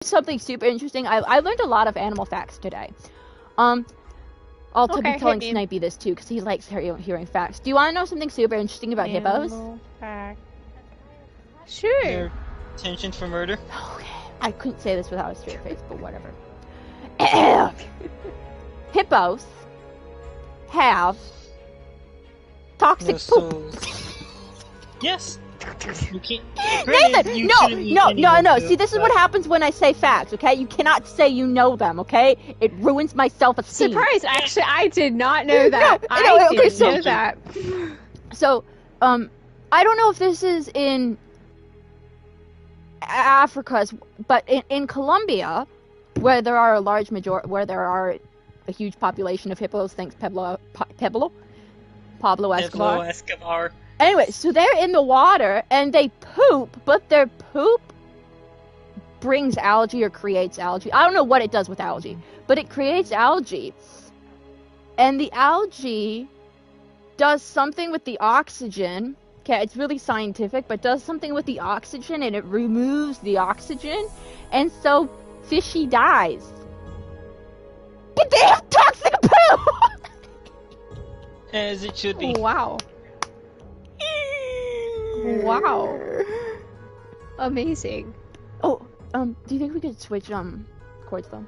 Something super interesting. I learned a lot of animal facts today. I'll be telling Snipey this too, because he likes hearing facts. Do you want to know something super interesting about hippos? Fact. Sure. Their intention for murder. Okay. I couldn't say this without a straight face, but whatever. Hippos have toxic poop. Yes. You can't. Nathan, no. See, this is what happens when I say facts, okay? You cannot say you know them, okay? It ruins my self-esteem. Surprise! Actually, I did not know that. I didn't know that. So, I don't know if this is in Africa, but in Colombia, where there are a huge population of hippos, thanks Pablo Escobar. Anyway, so they're in the water and they poop, but their poop brings algae or creates algae. I don't know what it does with algae, but it creates algae. And the algae does something with the oxygen. Okay, it's really scientific, but does something with the oxygen and it removes the oxygen. And so fishy dies. But they have toxic poop! As it should be. Wow. Wow. Amazing. Oh, do you think we could switch, chords though?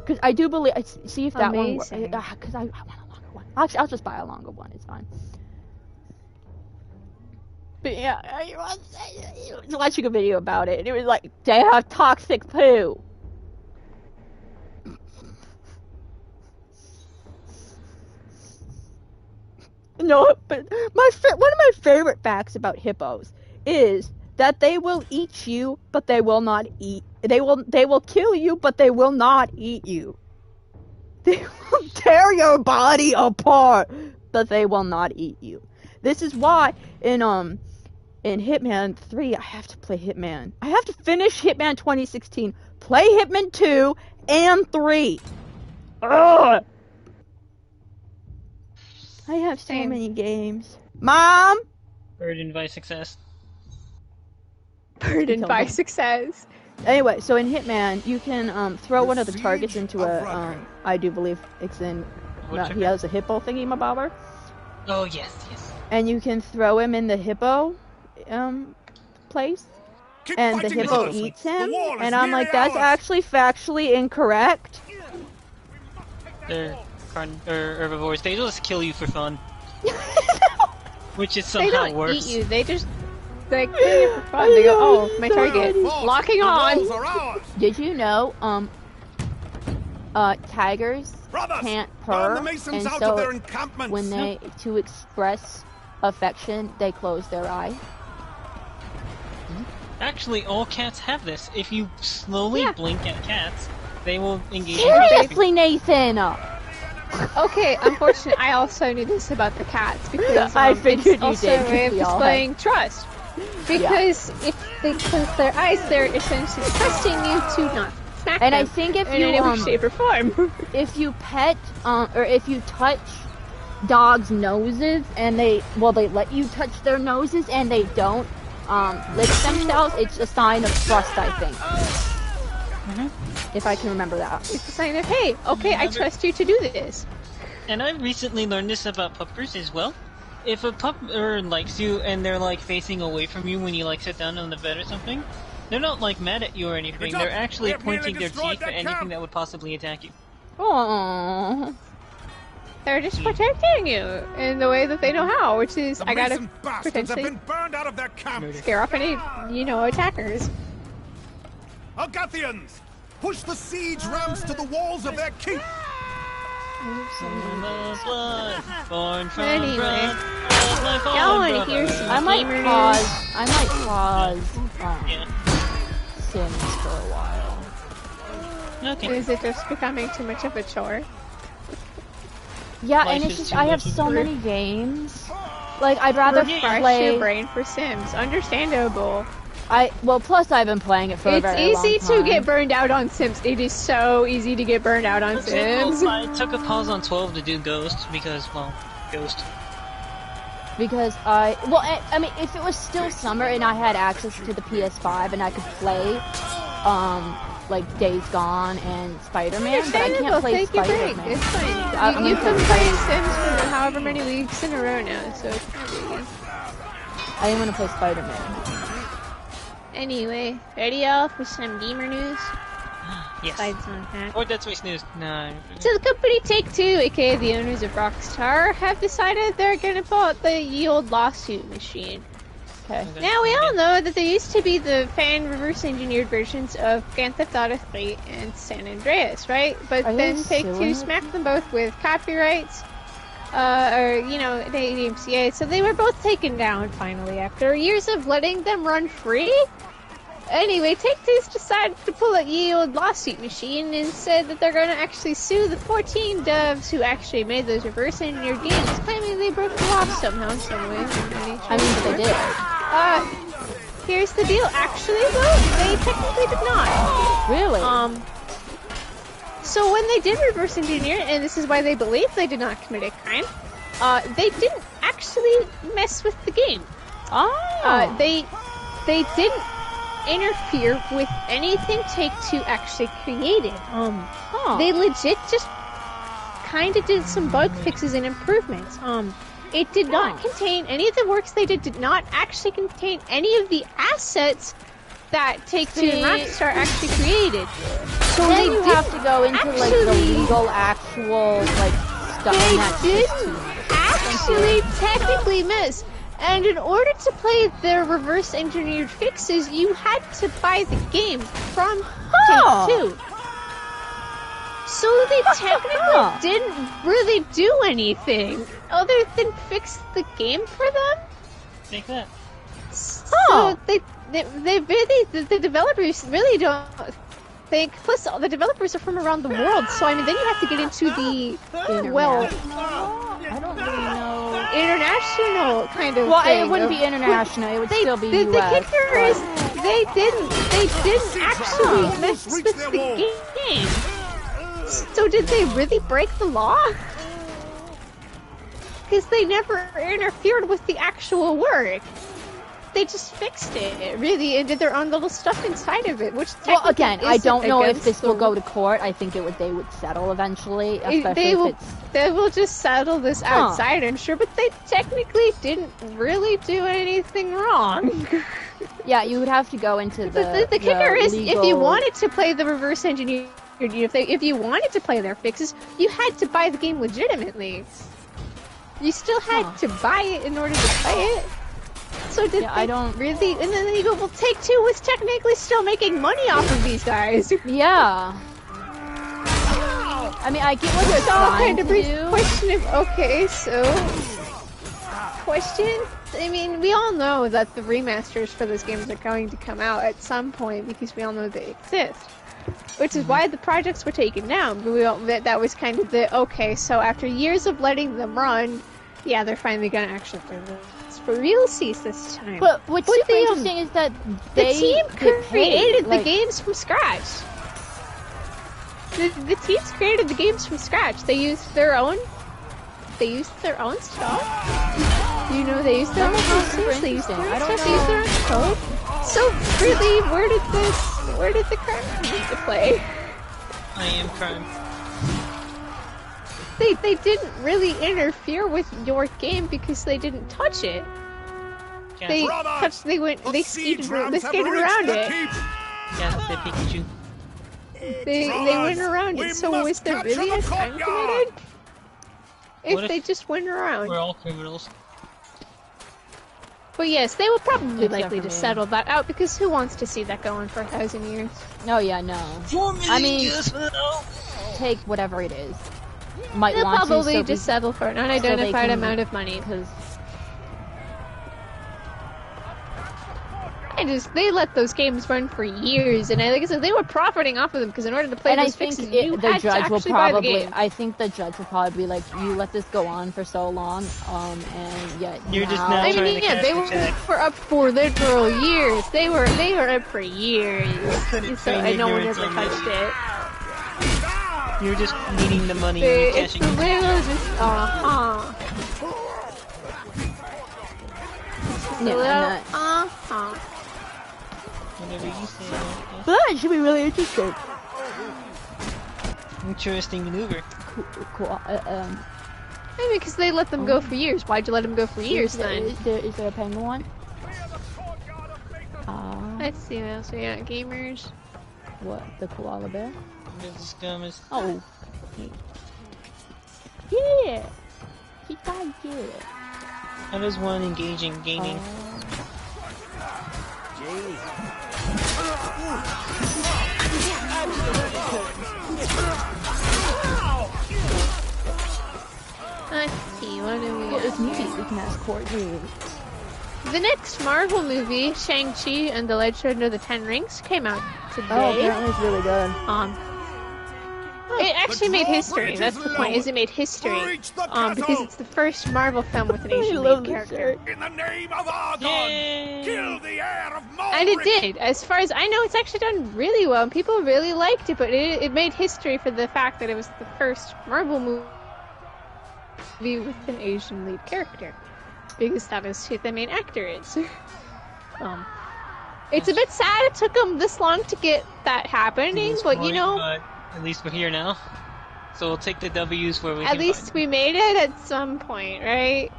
Because I do believe, see if that one works. Because I want a longer one. Actually, I'll just buy a longer one, it's fine. But yeah, I was watching a video about it, and it was like, they have toxic poo. No, but one of my favorite facts about hippos is that they will eat you, but they will not eat. They will kill you, but they will not eat you. They will tear your body apart, but they will not eat you. This is why in Hitman 3, I have to play Hitman. I have to finish Hitman 2016, play Hitman 2 and 3. Ugh. I have so many games. Mom! Burdened by success. Burdened by success. Anyway, so in Hitman, you can throw one of the targets into a, I do believe it's in, he has a hippo thingy-mabobber. Oh, yes. And you can throw him in the hippo, place. And the hippo eats him. And I'm like, that's actually factually incorrect. Herbivores, they just kill you for fun. Which is somehow they don't worse. Eat you, they just kill you for fun. They go, oh, my target. Locking on! Did you know, tigers can't purr, and so when they, to express affection, they close their eye? Actually, all cats have this. If you slowly blink at cats, they will engage in Seriously, Nathan! Okay, unfortunately, I also knew this about the cats because I figured it's also a way of displaying trust. Because if they close their eyes, they're essentially trusting you to not smack them. And I think if in you any shape or form, if you pet or if you touch dogs' noses and they let you touch their noses and they don't lick themselves, it's a sign of trust, I think. If I can remember that. It's a sign of, hey, okay, I trust you to do this. And I recently learned this about puppers as well. If a pupper likes you and they're like facing away from you when you like sit down on the bed or something, they're not like mad at you or anything. They're actually pointing their teeth at anything that would possibly attack you. Aww. They're just protecting you in the way that they know how, which is I gotta potentially scare off any, attackers. Algathians! Push the siege rams to the walls of their keep! Anyway, y'all want to hear some I might pause Sims for a while. Okay. Is it just becoming too much of a chore? Yeah, and it's just, I have so many games. Like, I'd rather play... your brain for Sims. Understandable. Plus I've been playing it for a very long time. It's easy to get burned out on Sims. It is so easy to get burned out on Sims. I took a pause on 12 to do Ghost, because, well, Ghost. Because I mean, if it was still summer and I had access to the PS5 and I could play, like Days Gone and Spider-Man, but I can't play Spider-Man. It's fine. You've been playing Sims for however many weeks in a row now, so it's fine. I didn't want to play Spider-Man. Anyway, ready y'all for some gamer news? Yes. On Or Dead Space news. No. So the company Take-Two, aka the owners of Rockstar, have decided they're gonna pull out the ye old lawsuit machine. Okay. Now we all know that there used to be the fan reverse-engineered versions of Grand Theft Auto 3 and San Andreas, right? But then Take-Two smacked them both with copyrights, or you know, the DMCA. So they were both taken down finally after years of letting them run free. Anyway, Take-Two's decided to pull out ye old lawsuit machine and said that they're going to actually sue the 14 devs who actually made those reverse-engineered games, claiming they broke the law somehow, some way. I mean, they did. Here's the deal. Actually, though, they technically did not. Really? So when they did reverse-engineer, and this is why they believe they did not commit a crime, they didn't actually mess with the game. Oh. They didn't interfere with anything Take-Two actually created. They legit just kind of did some bug fixes and improvements. It did not contain any of the works they did not actually contain any of the assets that Take-Two and Rockstar actually created. So then you have to go into like the legal actual like stuff. They didn't actually technically miss. And in order to play their reverse-engineered fixes, you had to buy the game from Take-Two. So they technically didn't really do anything other than fix the game for them. Take that. So they really, the developers really don't think. Plus, all the developers are from around the world. So I mean, then you have to get into the I don't really know. International kind of thing. Well, it wouldn't be international. It would still be the US. The kicker is they didn't actually mess with the game. So did they really break the law? Because they never interfered with the actual work. They just fixed it, really, and did their own little stuff inside of it, which well, again, I don't know if this will go to court. I think they would settle eventually, especially they will just settle this outside, I'm sure, but they technically didn't really do anything wrong. Yeah, you would have to go into the kicker is, legal... if you wanted to play the reverse engineer, if you wanted to play their fixes, you had to buy the game legitimately. You still had to buy it in order to play it. So did I don't really, and then you go, well, Take-Two was technically still making money off of these guys. Yeah. I mean, I get what they're trying to do. Question of, okay, so question. I mean, we all know that the remasters for those games are going to come out at some point because we all know they exist. Which is why the projects were taken down. But that was kind of the, okay, so after years of letting them run, yeah, they're finally gonna actually play this for realsies this time. But what's super interesting is that the team created the games from scratch. The teams created the games from scratch. They used their own stuff. You know, they used their own houses, they used their own stuff, they used their own code. So really, where did the crime come into play? I am crime. They didn't really interfere with your game because they didn't touch it. Yeah. They skated around it. Yeah, they Pikachu. They went around it, so was there really a crime committed? If they just went around. We're all criminals. But yes, they will probably likely to settle that out because who wants to see that going for 1,000 years? No, yeah, no. 4 million I mean, years for now. Take whatever it is. They'll probably just settle for an unidentified amount of money. They let those games run for years, and like I said, they were profiting off of them because in order to play those fixes, you had to actually buy the game. I think the judge will probably be like, you let this go on for so long, and yet you're just now I mean, yeah, they were up for literal years. They were up for years, and no one ever touched it. You're just needing the money and cashing it. It's just, Whatever you say. But that should be really interesting. Interesting maneuver. Cool. Maybe because they let them go for years. Why'd you let them go for years then? Is there a penguin one? Let's see what else we got. Gamers. What? The koala bear? Oh. Yeah! He got it. How does one engage in gaming? Let's see, what do we got? It's neat. We can ask Courtney. The next Marvel movie, Shang-Chi and the Legend of the Ten Rings, came out today. Oh, apparently it's really good. It actually made history. That's the point. Is it made history? Because it's the first Marvel film with an Asian lead character. In the name of Argon, kill the heir of Malric. And it did. As far as I know, it's actually done really well. And people really liked it, but it made history for the fact that it was the first Marvel movie with an Asian lead character, because that is who the main actor is. It's a bit sad it took them this long to get that happening, but you know. At least we're here now, so we'll take the W's where we can. At least we made it at some point, right?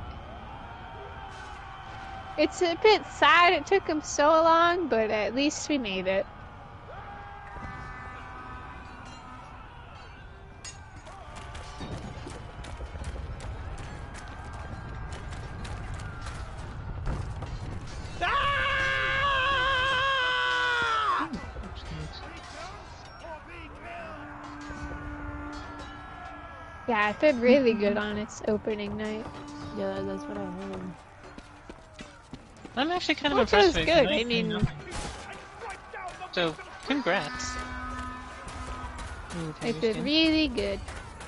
It's a bit sad it took them so long, but at least we made it. Yeah, it did really good on its opening night. Yeah, that's what I heard. I'm actually kind of impressed with it. It was good, I mean... So, congrats. It did really good.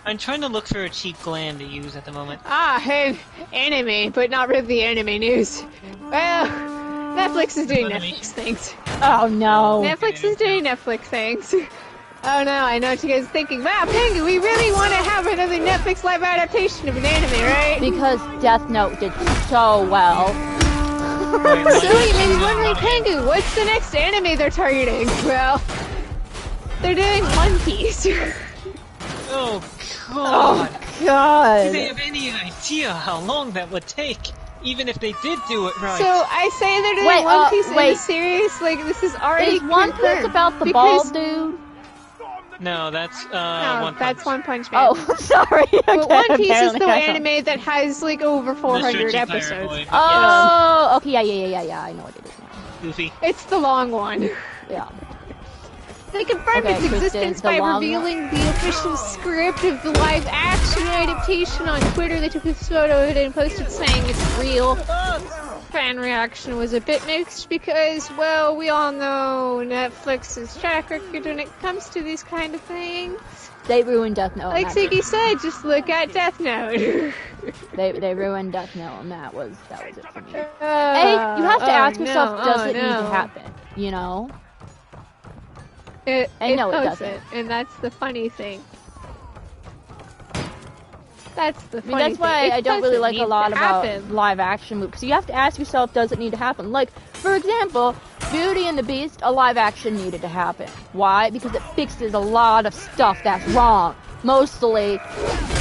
I'm trying to look for a cheap gland to use at the moment. Hey, anime, but not really anime news. Well, Netflix is doing Netflix things. Oh no. Netflix is doing Netflix things. Oh no, I know what you guys are thinking. Wow, Pengu, we really want to have another Netflix live adaptation of an anime, right? Because Death Note did so well. So you may be wondering, Pengu, what's the next anime they're targeting? Well, they're doing One Piece. Oh god. Oh god. Do they have any idea how long that would take? Even if they did do it right. So I say they're doing One Piece in a series, like this is already Is One Piece about the bald dude? No, that's that's One Punch Man. Oh, sorry. Okay, but One Piece is the anime that has like over 400 episodes. Oh, okay, yeah. I know what it is now. Goofy. It's the long one. Yeah. They confirmed its existence by revealing the official script of the live-action adaptation on Twitter. They took this photo of it and posted saying it's real. Fan reaction was a bit mixed because, well, we all know Netflix's track record when it comes to these kind of things. They ruined Death Note. Like Ziggy said, just look at Death Note. they ruined Death Note, and that was it for me. Hey, you have to ask yourself, does it need to happen? You know? It doesn't, and that's the funny thing. That's the funny thing. That's why I don't really like a lot about live action movies. So you have to ask yourself, does it need to happen? Like, for example, Beauty and the Beast, a live action needed to happen. Why? Because it fixes a lot of stuff that's wrong. Mostly,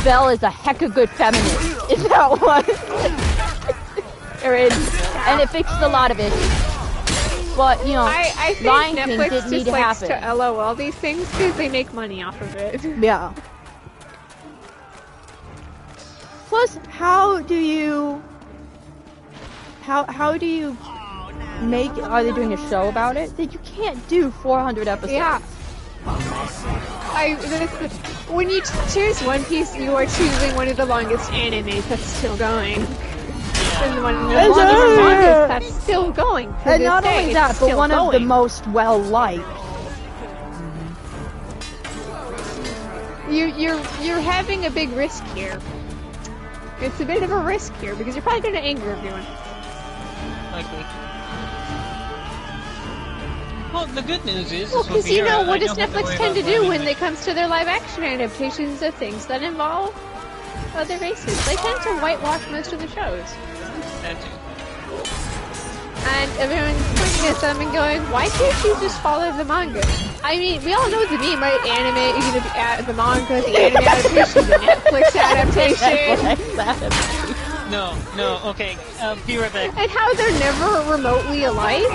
Belle is a hecka good feminist in that one. And it fixes a lot of issues. But, you know, I think Lion King Netflix didn't need just to likes happen. to LOL these things because they make money off of it. Yeah. Plus, how do you make it? Are they doing a show about it? That you can't do 400 episodes. Yeah. When you choose One Piece, you are choosing one of the longest animes that's still going. And one of the longest that's still going. And not only that, but one of the most well-liked. You're having a big risk here. It's a bit of a risk here because you're probably going to anger everyone. Likely. Well, the good news is... Well, because you know, what does Netflix tend to do when it comes to their live-action adaptations of things that involve other races? They tend to whitewash most of the shows. That too. And everyone's pointing at them and going, why can't you just follow the manga? I mean, we all know the meme, right? Anime is going to be at the manga, the anime adaptation, the Netflix adaptation. No, okay, be right back. And how they're never remotely alike?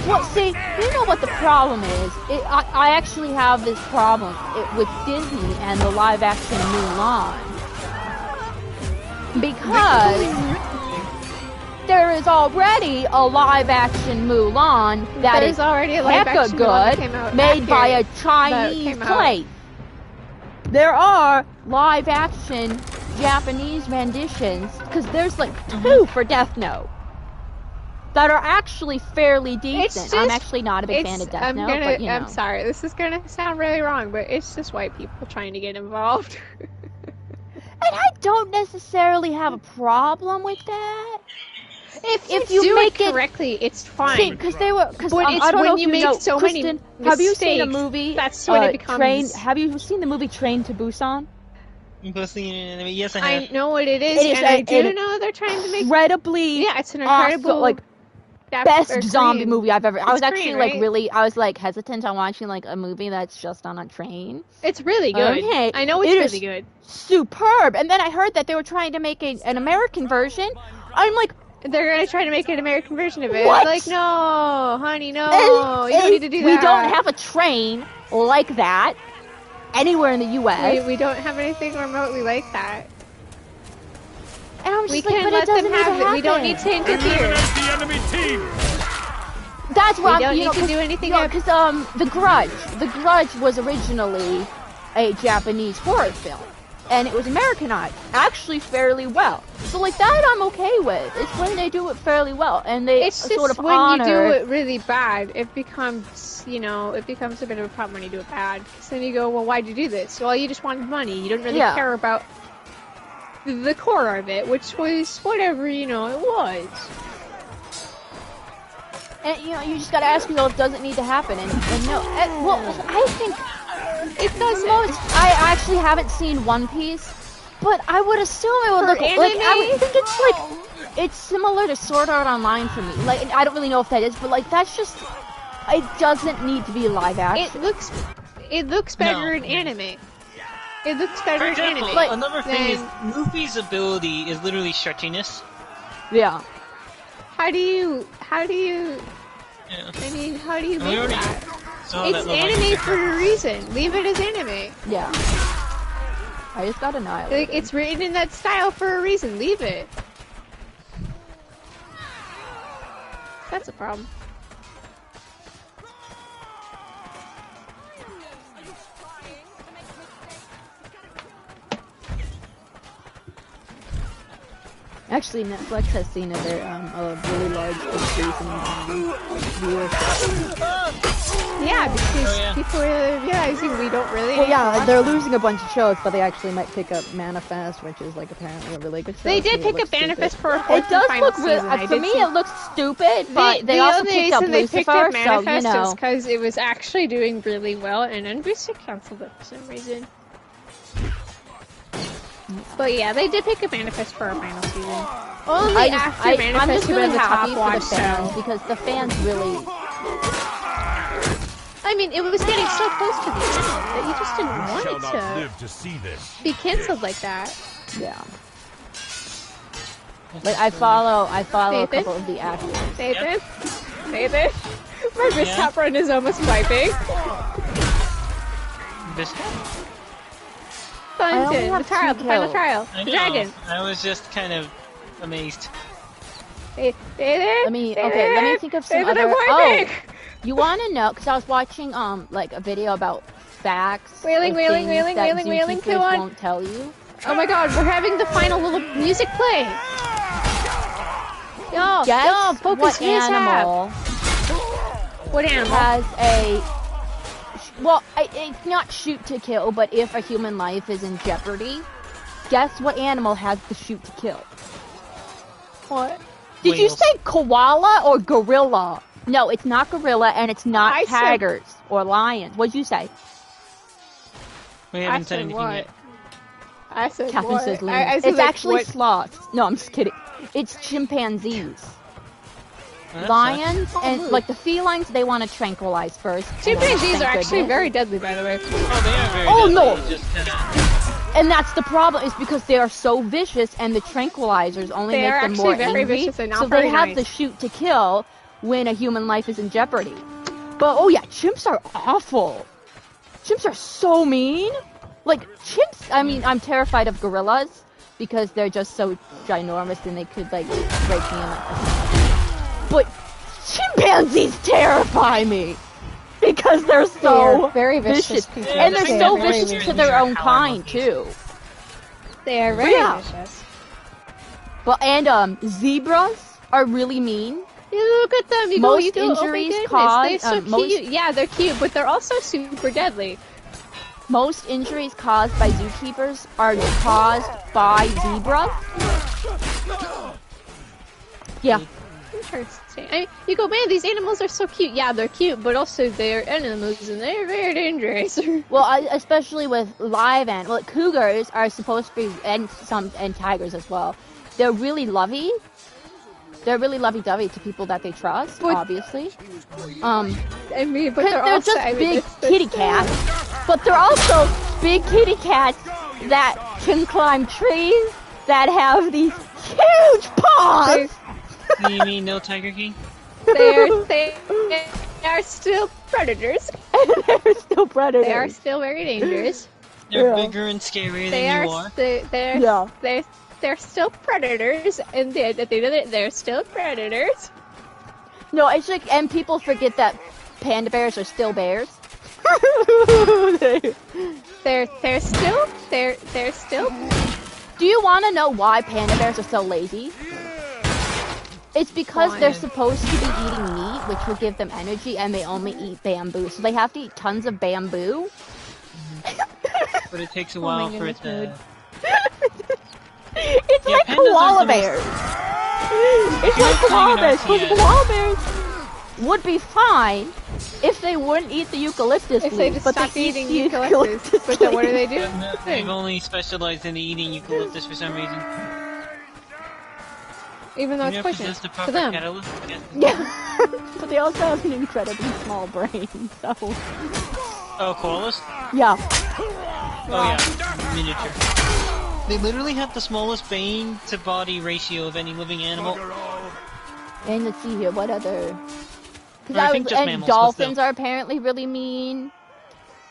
Well, see, you know what the problem is? I actually have this problem with Disney and the live-action Mulan. Because there is already a live-action Mulan that is hecka good, made by a Chinese place. There are live-action Japanese renditions, because there's like 2 for Death Note, that are actually fairly decent. I'm actually not a big fan of Death Note, but you know. I'm sorry, this is gonna sound really wrong, but it's just white people trying to get involved. And I don't necessarily have a problem with that. If you make it correctly, it's fine. Because I don't know when if you make know, so Kristen, many mistakes, have you seen a movie? That's when it becomes. Have you seen the movie Train to Busan? Yes, I have. I know what it is, and I do know they're trying to make incredibly. Yeah, it's an incredible best zombie movie I've ever. I was actually Korean, like hesitant on watching like a movie that's just on a train. It's really good. Okay. I know it's really good. Superb. And then I heard that they were trying to make an American version. I'm like, they're gonna try to make an American version of it. What? Like, no, honey, no, you don't need to do that. We don't have a train like that anywhere in the U.S. We don't have anything remotely like that. And I'm just we like, can but let it doesn't them need have to it. We don't need to interfere. The enemy team. That's why we don't need to do anything. Because The Grudge was originally a Japanese horror film, and it was Americanized actually fairly well. So like that, I'm okay with. It's when they do it fairly well, and they sort of when honor. You do it really bad, it becomes a bit of a problem when you do it bad. Because then you go, well, why'd you do this? Well, you just wanted money. You don't really care about the core of it, which was whatever it was. And you just gotta ask yourself, does it need to happen? And no, I think it doesn't. I actually haven't seen One Piece, but I would assume it would look anime? like. I would think it's similar to Sword Art Online for me. Like, I don't really know if that is, but like that's just. It doesn't need to be live action. It looks better in anime. It looks better in anime. Like, another thing is, Luffy's ability is literally stretchiness. Yeah. How do you? Yeah. I mean, how do you make that? It's anime for a reason. Leave it as anime. Yeah. I just got annihilated. Like, it's written in that style for a reason. Leave it. That's a problem. Actually, Netflix has seen a really large increase in viewership. Yeah, because people are realizing we don't really. Well, yeah, they're losing a bunch of shows, but they actually might pick up Manifest, which is like apparently a really good show. They did pick up Manifest for a It does look really. For me, it looks stupid, but they also picked up Lucifer, so you know. Because it was actually doing really well, and then Booster canceled it for some reason. But yeah, they did pick up Manifest for our final season. Only after Manifest I'm just really happy for the watch, fans, because the fans really... I mean, it was getting so close to the end that you just didn't want it to see this. Be cancelled like that. Yeah. Like, I follow a couple of the actors. Nathan? My wrist tap run is almost wiping. Final trial. I know. Dragon. I was just kind of amazed. Let me think of some other. Oh, you want to know? Because I was watching like a video about facts. Wailing, Zookeepers won't tell you. Oh my God, we're having the final little music play. Guess what animal? What animal has a? Well, it's not shoot to kill, but if a human life is in jeopardy, guess what animal has the shoot to kill? What? Did you say koala or gorilla? No, it's not gorilla, and it's not tigers or lions. What'd you say? We haven't said anything yet. I said Catherine what? says I said it's actually sloths. No, I'm just kidding. It's chimpanzees. lions and like the felines, they want to tranquilize first. Chimpanzees are actually very deadly, by the way. Oh, they are very deadly. No! And that's the problem, is because they are so vicious, and the tranquilizers only make them more angry. Vicious and not so they very have nice. the shoot to kill when a human life is in jeopardy. But oh yeah, chimps are awful. Chimps are so mean. Like chimps, I mean, I'm terrified of gorillas because they're just so ginormous and they could like break me in. But chimpanzees terrify me because they're so very vicious. And they're so vicious to their own kind too. They are very vicious. Well, and zebras are really mean. You look at them. Most injuries caused. They're so cute. Yeah, they're cute, but they're also super deadly. Most injuries caused by zookeepers are caused by zebras. Yeah. Interesting. I mean, you go, man, these animals are so cute. Yeah, they're cute, but also they're animals and they're very dangerous. Well, especially with live animals. Like, cougars are supposed to be, and tigers as well. They're really lovey. They're really lovey-dovey to people that they trust, obviously. I mean, but they're also, just big kitty cats. But they're also big kitty cats that can climb trees, that have these huge paws. You mean no Tiger King? They are still predators. They're still predators. They are still very dangerous. They're bigger and scarier than you are. They're still predators, and at the end of it, they're still predators. No, it's like, and people forget that panda bears are still bears. They're still. Do you want to know why panda bears are so lazy? It's because they're supposed to be eating meat, which will give them energy, and they only eat bamboo. So they have to eat tons of bamboo. But it takes a while for it to... It's like koala bears. It's like koala bears. Because koala bears would be fine if they wouldn't eat the eucalyptus leaves. If they just stopped eating eucalyptus. But then what do they do? They've only specialized in eating eucalyptus for some reason. Even though it's poisonous to them. Yeah. But they also have an incredibly small brain, so... Oh, koalas? Yeah. Oh yeah, miniature. They literally have the smallest brain to body ratio of any living animal. And let's see here, what other... I think just mammals, dolphins are apparently really mean.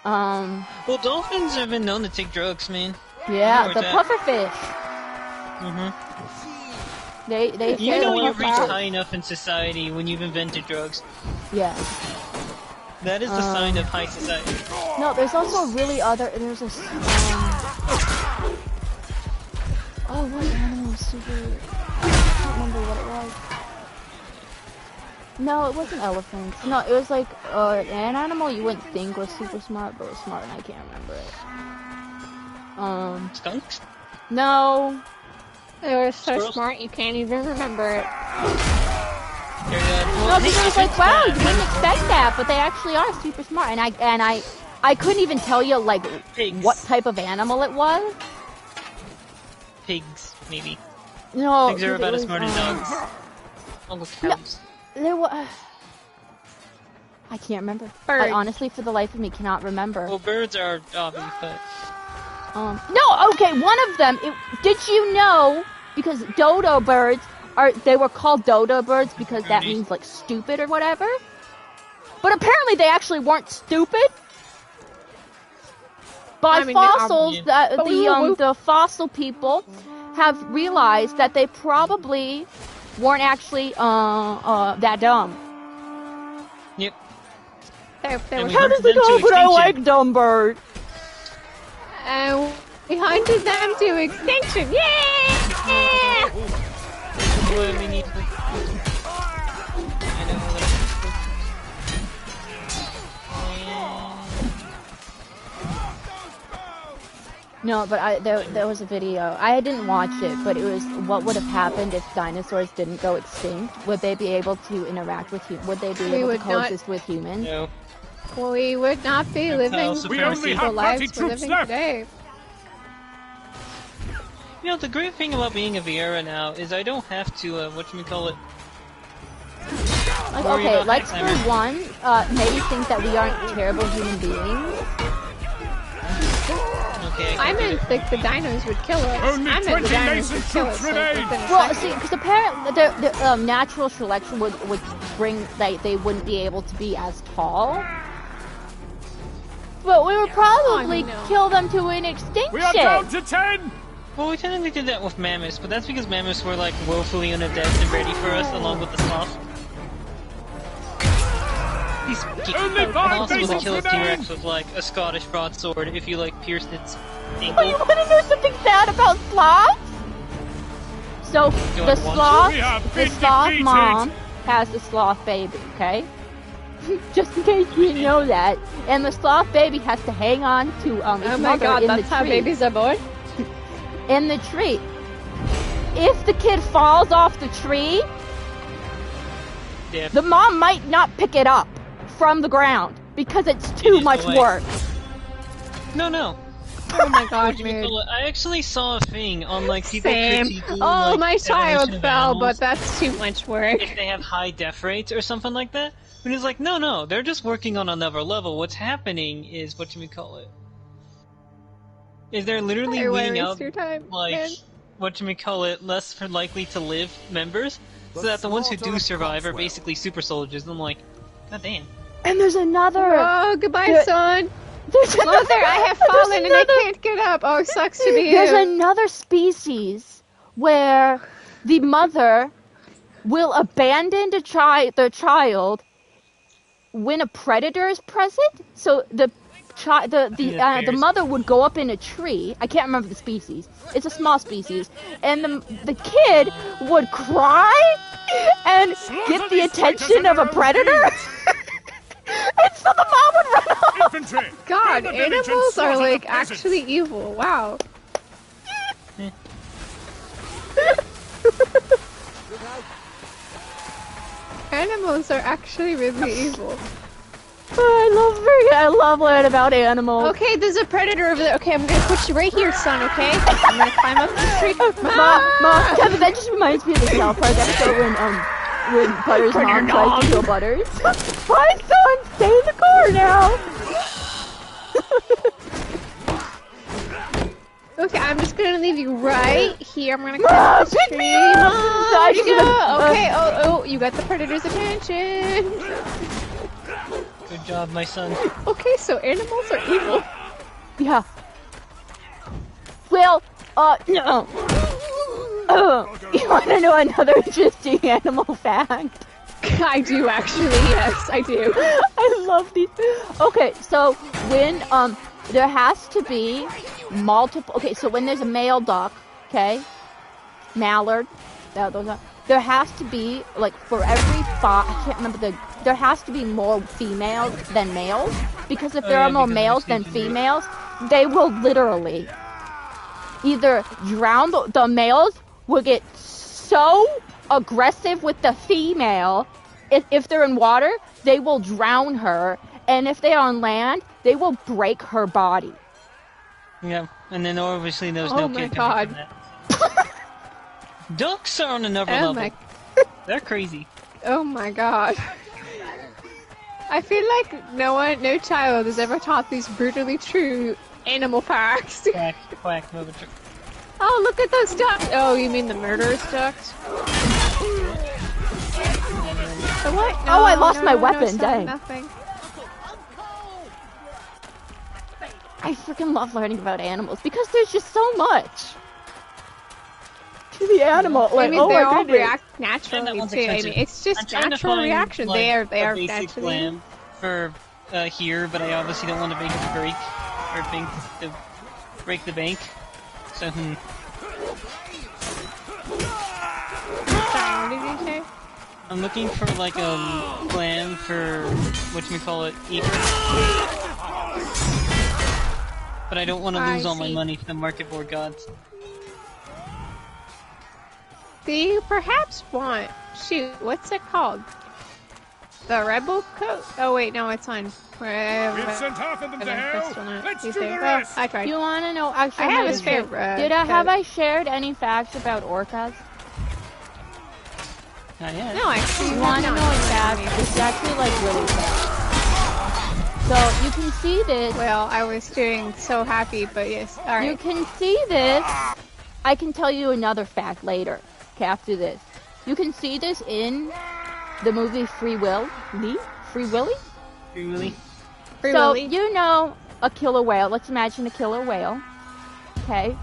Well, dolphins have been known to take drugs, man. Yeah, the pufferfish. They you know you've reached high enough in society when you've invented drugs. Yeah. That is the sign of high society. No, there's also really there's a... oh, what animal was super... I can't remember what it was. No, it wasn't elephants. No, it was like an animal you wouldn't think was super smart, but was smart, and I can't remember it. Skunks? No. They were so smart you can't even remember it. No, because it was like, wow, you wouldn't expect that, but they actually are super smart, and I couldn't even tell you like what type of animal it was. Pigs, maybe. No, pigs are about as smart as dogs. Uncle cows. No, there was. I can't remember. Birds. I honestly, for the life of me, cannot remember. Well, birds are obvious, but. No, okay, one of them, did you know, because dodo birds they were called dodo birds because that means, like, stupid or whatever, but apparently they actually weren't stupid. Fossils, the fossil people have realized that they probably weren't actually, that dumb. Yep. How does it go, but I like dumb birds? And we hunted them to extinction. Yeah! We need to... No, but there was a video. I didn't watch it, but it was what would have happened if dinosaurs didn't go extinct. Would they be able to interact with humans? Would they be able to coexist with humans? No. We would not be living the lives we're living today. You know, the great thing about being a Viera now is I don't have to, whatchamacallit, Like, okay, let's for one, maybe think that we aren't terrible human beings. Okay, I meant that the dinos would kill us. Only I meant the dinos would kill us. Well, see, because apparently the natural selection would bring they wouldn't be able to be as tall. But we would probably kill them to an extinction. We are down to 10! Well, we technically did that with mammoths, but that's because mammoths were like woefully unadept and ready for us, along with the sloth. These also would kill a T-Rex with like a Scottish broadsword if you like pierced its ankle. Oh, you want to know something sad about sloths? So the sloth mom has the sloth baby, okay? Just in case you didn't know that, and the sloth baby has to hang on to its mother in the tree. Oh my god, that's how babies are born? In the tree. If the kid falls off the tree, the mom might not pick it up from the ground because it's too much work. No. Oh my god, man. I actually saw a thing on like people critiquing, like, my child fell, but that's too much work. If they have high death rates or something like that. And it's like, no, they're just working on another level. What's happening is, is they're literally weeding out, less likely to live members, so that the ones who do survive are basically super soldiers. I'm like, god damn. And there's another... Oh, goodbye, son! Mother, I have fallen and I can't get up! Oh, it sucks to be you! There's another species where the mother will abandon the child when a predator is present. So the mother would go up in a tree. I can't remember the species. It's a small species, and the kid would cry and get the attention of a predator. And so the mom would run off. Infantry. God, animals are like actually evil. Wow. Animals are actually really evil. I love learning about animals. Okay, there's a predator over there. Okay, I'm gonna put you right here, son, okay? I'm gonna climb up the tree. Mom, Kevin, that just reminds me of the South Park episode when Butters' mom tries to kill Butters. My son, stay in the car now! Okay, I'm just gonna leave you right here. I'm gonna climb up the tree. Mom, okay, oh, you got the predator's attention. Good job, my son. Okay, so animals are evil. Yeah. Well, no. You wanna know another interesting animal fact? I do, actually, yes, I do. I love these. Okay, so when, there has to be multiple, okay, so when there's a male duck, okay, mallard, there has to be, like, for every I can't remember there has to be more females than males, because if there are more males than females, they will literally either drown, the males will get so aggressive with the female, if they're in water, they will drown her, and if they're on land, they will break her body. Yeah, and then obviously there's no kid coming from that. Ducks are on another level. They're crazy. Oh my god. I feel like no child has ever taught these brutally true animal facts. Quack, move it. Oh, look at those ducks! Oh, you mean the murderous ducks? The what? No, I lost my weapon, dang. Nothing. I freaking love learning about animals because there's just so much to the animal. Like, I mean, they all react naturally too. I mean, it's just natural reaction. Like, they are basic naturally. plan for here, but I obviously don't want the bank to break the bank. So Sorry, what did you say? I'm looking for like a plan for ether. But I don't want to lose all my money to the market board gods. Do you perhaps want... Shoot, what's it called? The Rebel Coat? Oh wait, no, it's on. We've sent half of them to hell. Let's do the rest. I tried. You want to know actually? I have his favorite. Have I shared any facts about orcas? Not yet. No, actually, You want to know what's bad? It's actually like really bad. So you can see this. Well, I was doing so happy, but yes. All right. You can see this. I can tell you another fact later. Okay, after this. You can see this in the movie Free Willy? Free Willy? Free Willy. Free So, Willy. you know a killer whale. Let's imagine a killer whale. Okay?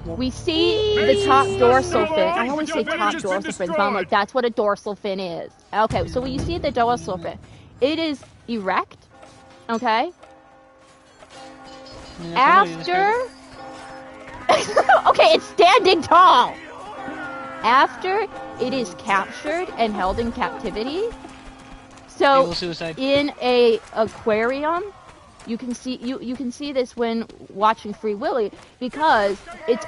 We see the top dorsal fin. I always say top dorsal fin, but I'm like, that's what a dorsal fin is. Okay, so when you see the dorsal fin, it is erect. Okay? Yeah, After... okay, it's standing tall! After it is captured and held in captivity, so in a aquarium, you can see this when watching Free Willy because its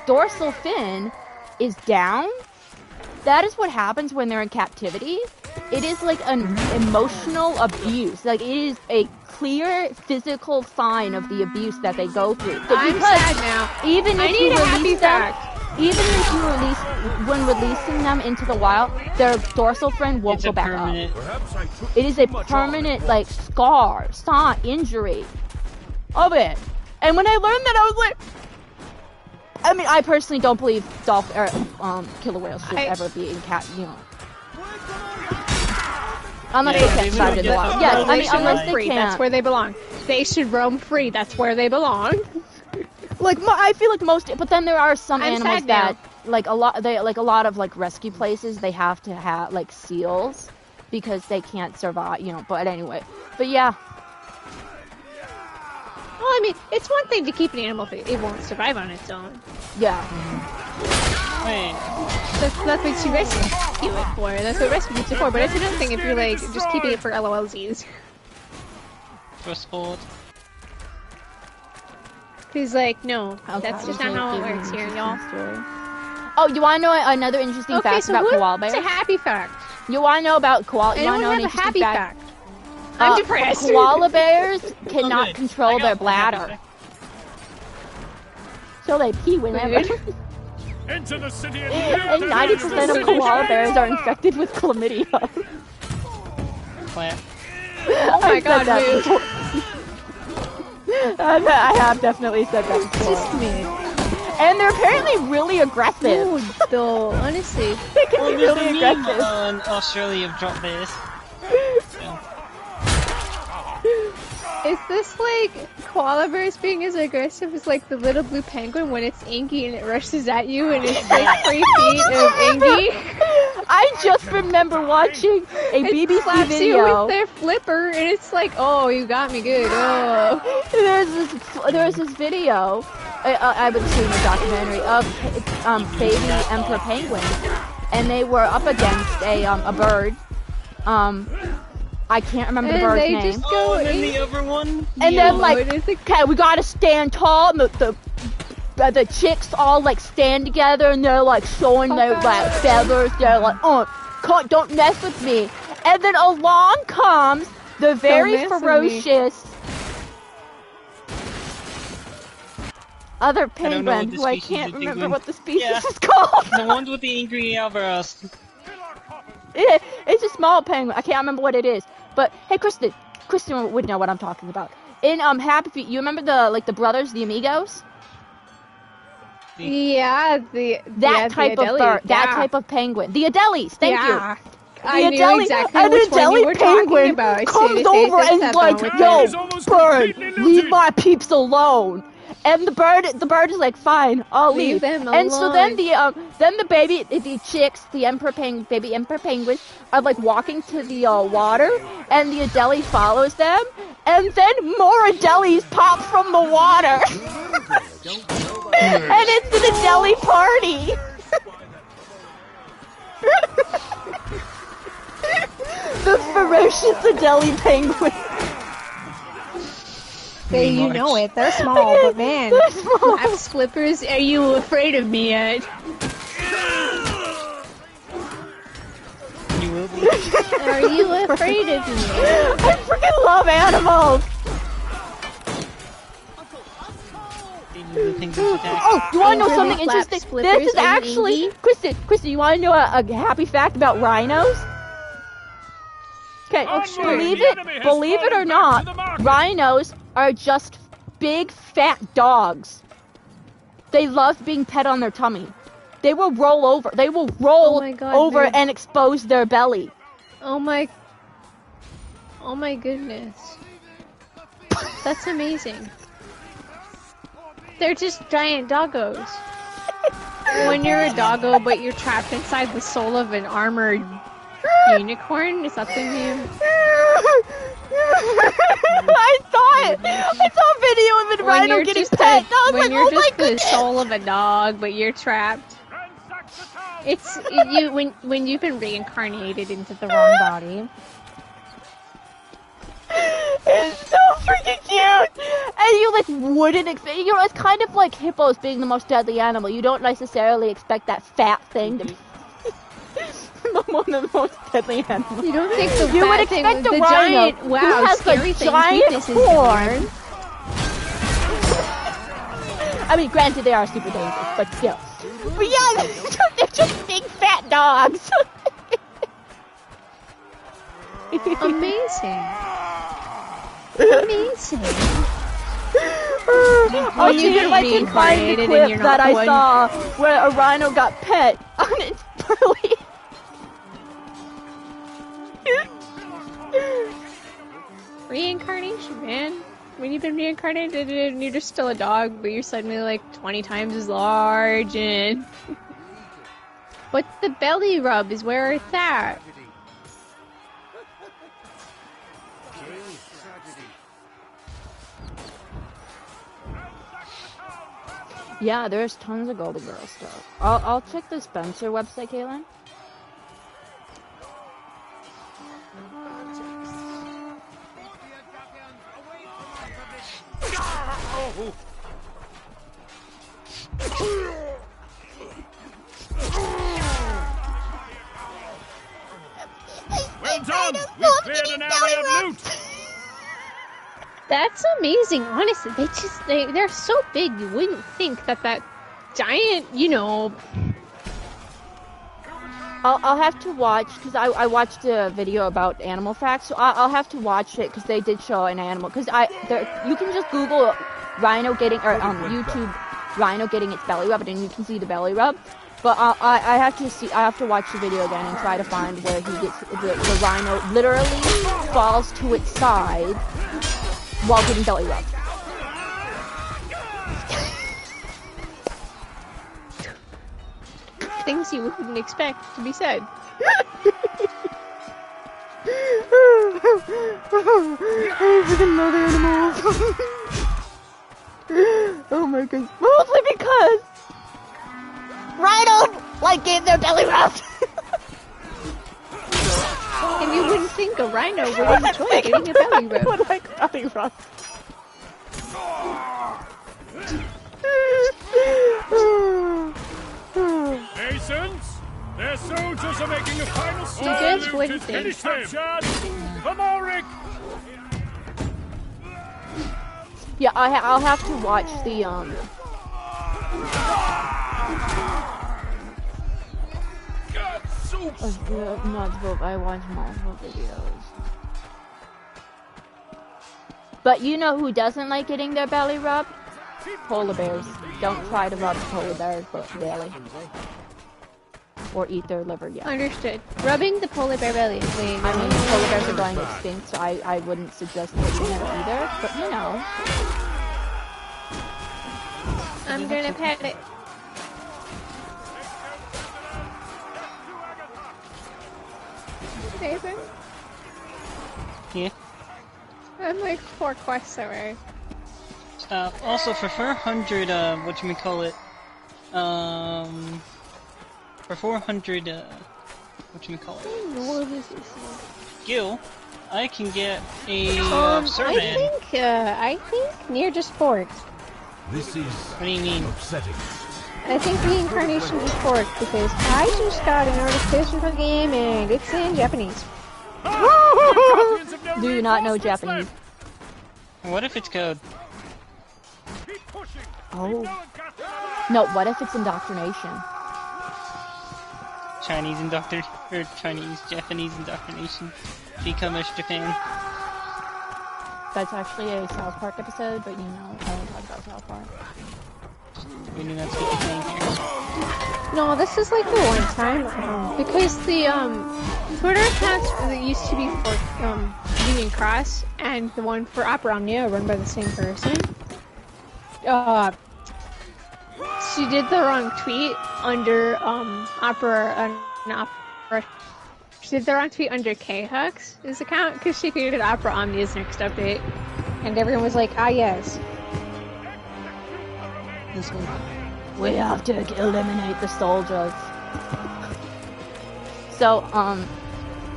dorsal fin is down. That is what happens when they're in captivity. It is like an emotional abuse. Like it is a clear physical sign of the abuse that they go through. I'm sad now. Even I if need you a happy release them, fact. even if you when releasing them into the wild, their dorsal fin won't go back up. It is a permanent, like, scar, injury of it. And when I learned that, I was like, I mean, I personally don't believe killer whales should ever be in unless they can't survive in the wild. Yes, I mean, unless they can't. That's where they belong. They should roam free. That's where they belong. Like I feel like most, but then there are some I'm animals sad that now. like a lot of like rescue places they have to have like seals because they can't survive, you know. But anyway, but yeah. Well, I mean, it's one thing to keep an animal if it won't survive on its own. Yeah. Wait. That's what you rescue it for. That's what rescue groups are for. But it's another thing if you're like just keeping it for LOLZs. For sport. He's like, no, Okay, that's just not how it works here, y'all. Oh, you want to know another interesting fact about koala bears? It's a happy fact. You want to know about koala? You want to know an have a interesting happy fact? I'm depressed. Koala bears cannot control their bladder, so they pee whenever. Into the city And 90% of koala bears are infected with chlamydia. Plant. Oh my god, dude. I have definitely said that before. Just me. And they're apparently really aggressive. Ooh, though, honestly. They can be There's really a meme aggressive. on Australia of drop this. Is this like koala bears being as aggressive as like the little blue penguin when it's angry and it rushes at you and it's like 3 feet of angry? I just remember watching a BBC slaps video. You with their flipper and it's like, oh, you got me good. Oh. There's this video. I was seeing a documentary of baby emperor penguins, and they were up against a bird. I can't remember the bird's name. Just go and then the other one. And then like, okay, we gotta stand tall. And the chicks all like stand together, and they're like showing their like feathers. They're like, don't mess with me. And then along comes the very ferocious other penguin, who I can't remember what the species is called. The ones with the angry eyebrows. It's a small penguin. I can't remember what it is. But hey, Kristen would know what I'm talking about. In Happy Feet, you remember the brothers, the amigos? Yeah, that type of bird, that type of penguin. The Adelis, thank you. I knew exactly which one you were talking about. Comes over and is like, yo, bird, leave my peeps alone. And the bird is like, fine, I'll leave. Them and alone. so then the chicks, baby emperor penguins, are like walking to the water, and the Adelie follows them, and then more Adelies pop from the water, and it's an Adelie party. The ferocious Adelie penguin. Hey, you know it. They're small, but man, flaps, flippers. Are you afraid of me yet? You will be. Are you afraid of me? I freaking love animals. The things that attack. Oh, you want to know something interesting? This is actually, Kristen, you want to know a happy fact about rhinos? Okay, believe it or not, rhinos are just big fat dogs. They love being pet on their tummy. They will roll over. They will roll over and expose their belly. Oh my goodness. That's amazing. They're just giant doggos. When you're a doggo, but you're trapped inside the soul of an armored unicorn, is that the name? I saw it. I saw a video of a rhino getting pet. When you're just the soul of a dog, but you're trapped. It's you when you've been reincarnated into the wrong body. It's so freaking cute! And you wouldn't expect, it's kind of like hippos being the most deadly animal. You don't necessarily expect that fat thing to be one of the most deadly animals. You don't think the you would expect the rhino giant, who has scary a giant horn. I mean, granted, they are super dangerous, but still. But yeah, they're just big fat dogs. Amazing. Amazing. Oh, see if I can find the clip that I saw where a rhino got pet on its belly. Reincarnation, man. When you've been reincarnated and you're just still a dog, but you're suddenly 20 times as large and... But the belly rub is where it's at. Yeah, there's tons of Golden Girl stuff. I'll check the Spencer website, Caitlin. Well done! We've cleared an area of loot! That's amazing, honestly. They're so big, you wouldn't think that giant, I'll have to watch, because I watched a video about animal facts, so I'll have to watch it, because they did show an animal, because you can just Google rhino getting, or on YouTube, rhino getting its belly rub, and you can see the belly rub, but I have to watch the video again and try to find where he gets, the rhino literally falls to its side while getting belly rubbed. Things you wouldn't expect to be said. Freaking love animals. Oh my goodness. Mostly because rhinos gave their belly rubbed. And you wouldn't think a rhino would enjoy getting a belly rub. Would like belly rub. Masons, their soldiers are making a final stand. You just wouldn't think. Come on, Rick. Yeah, I'll have to watch the I watch multiple videos. But you know who doesn't like getting their belly rubbed? Polar bears. Don't try to rub polar bears' belly. Or eat their liver yet. Understood. Rubbing the polar bear belly. I mean, polar bears are going extinct, so I wouldn't suggest eating them either, but I'm gonna pet it. Nathan? Yeah? I'm 4 quests away. Also for 400, for 400, skill, I can get a, Surman. I think near just port. This is what do you mean? Upsetting. I think reincarnation is port, because I just got an notification for the game, and it's in Japanese. Do you not know Japanese? What if it's code? Keep pushing. Oh. No, what if it's indoctrination? Japanese indoctrination. Become as Japan. That's actually a South Park episode, but you know, I don't talk about South Park. We knew that's what you're saying here. No, this is like the one time, because the, Twitter accounts that used to be for, Union Cross, and the one for Opera Omnia, run by the same person, she did the wrong tweet under, she did the wrong tweet under K-Hux' account, because she created Opera Omnia's next update, and everyone was like, ah yes. This one. We have to eliminate the soldiers. So,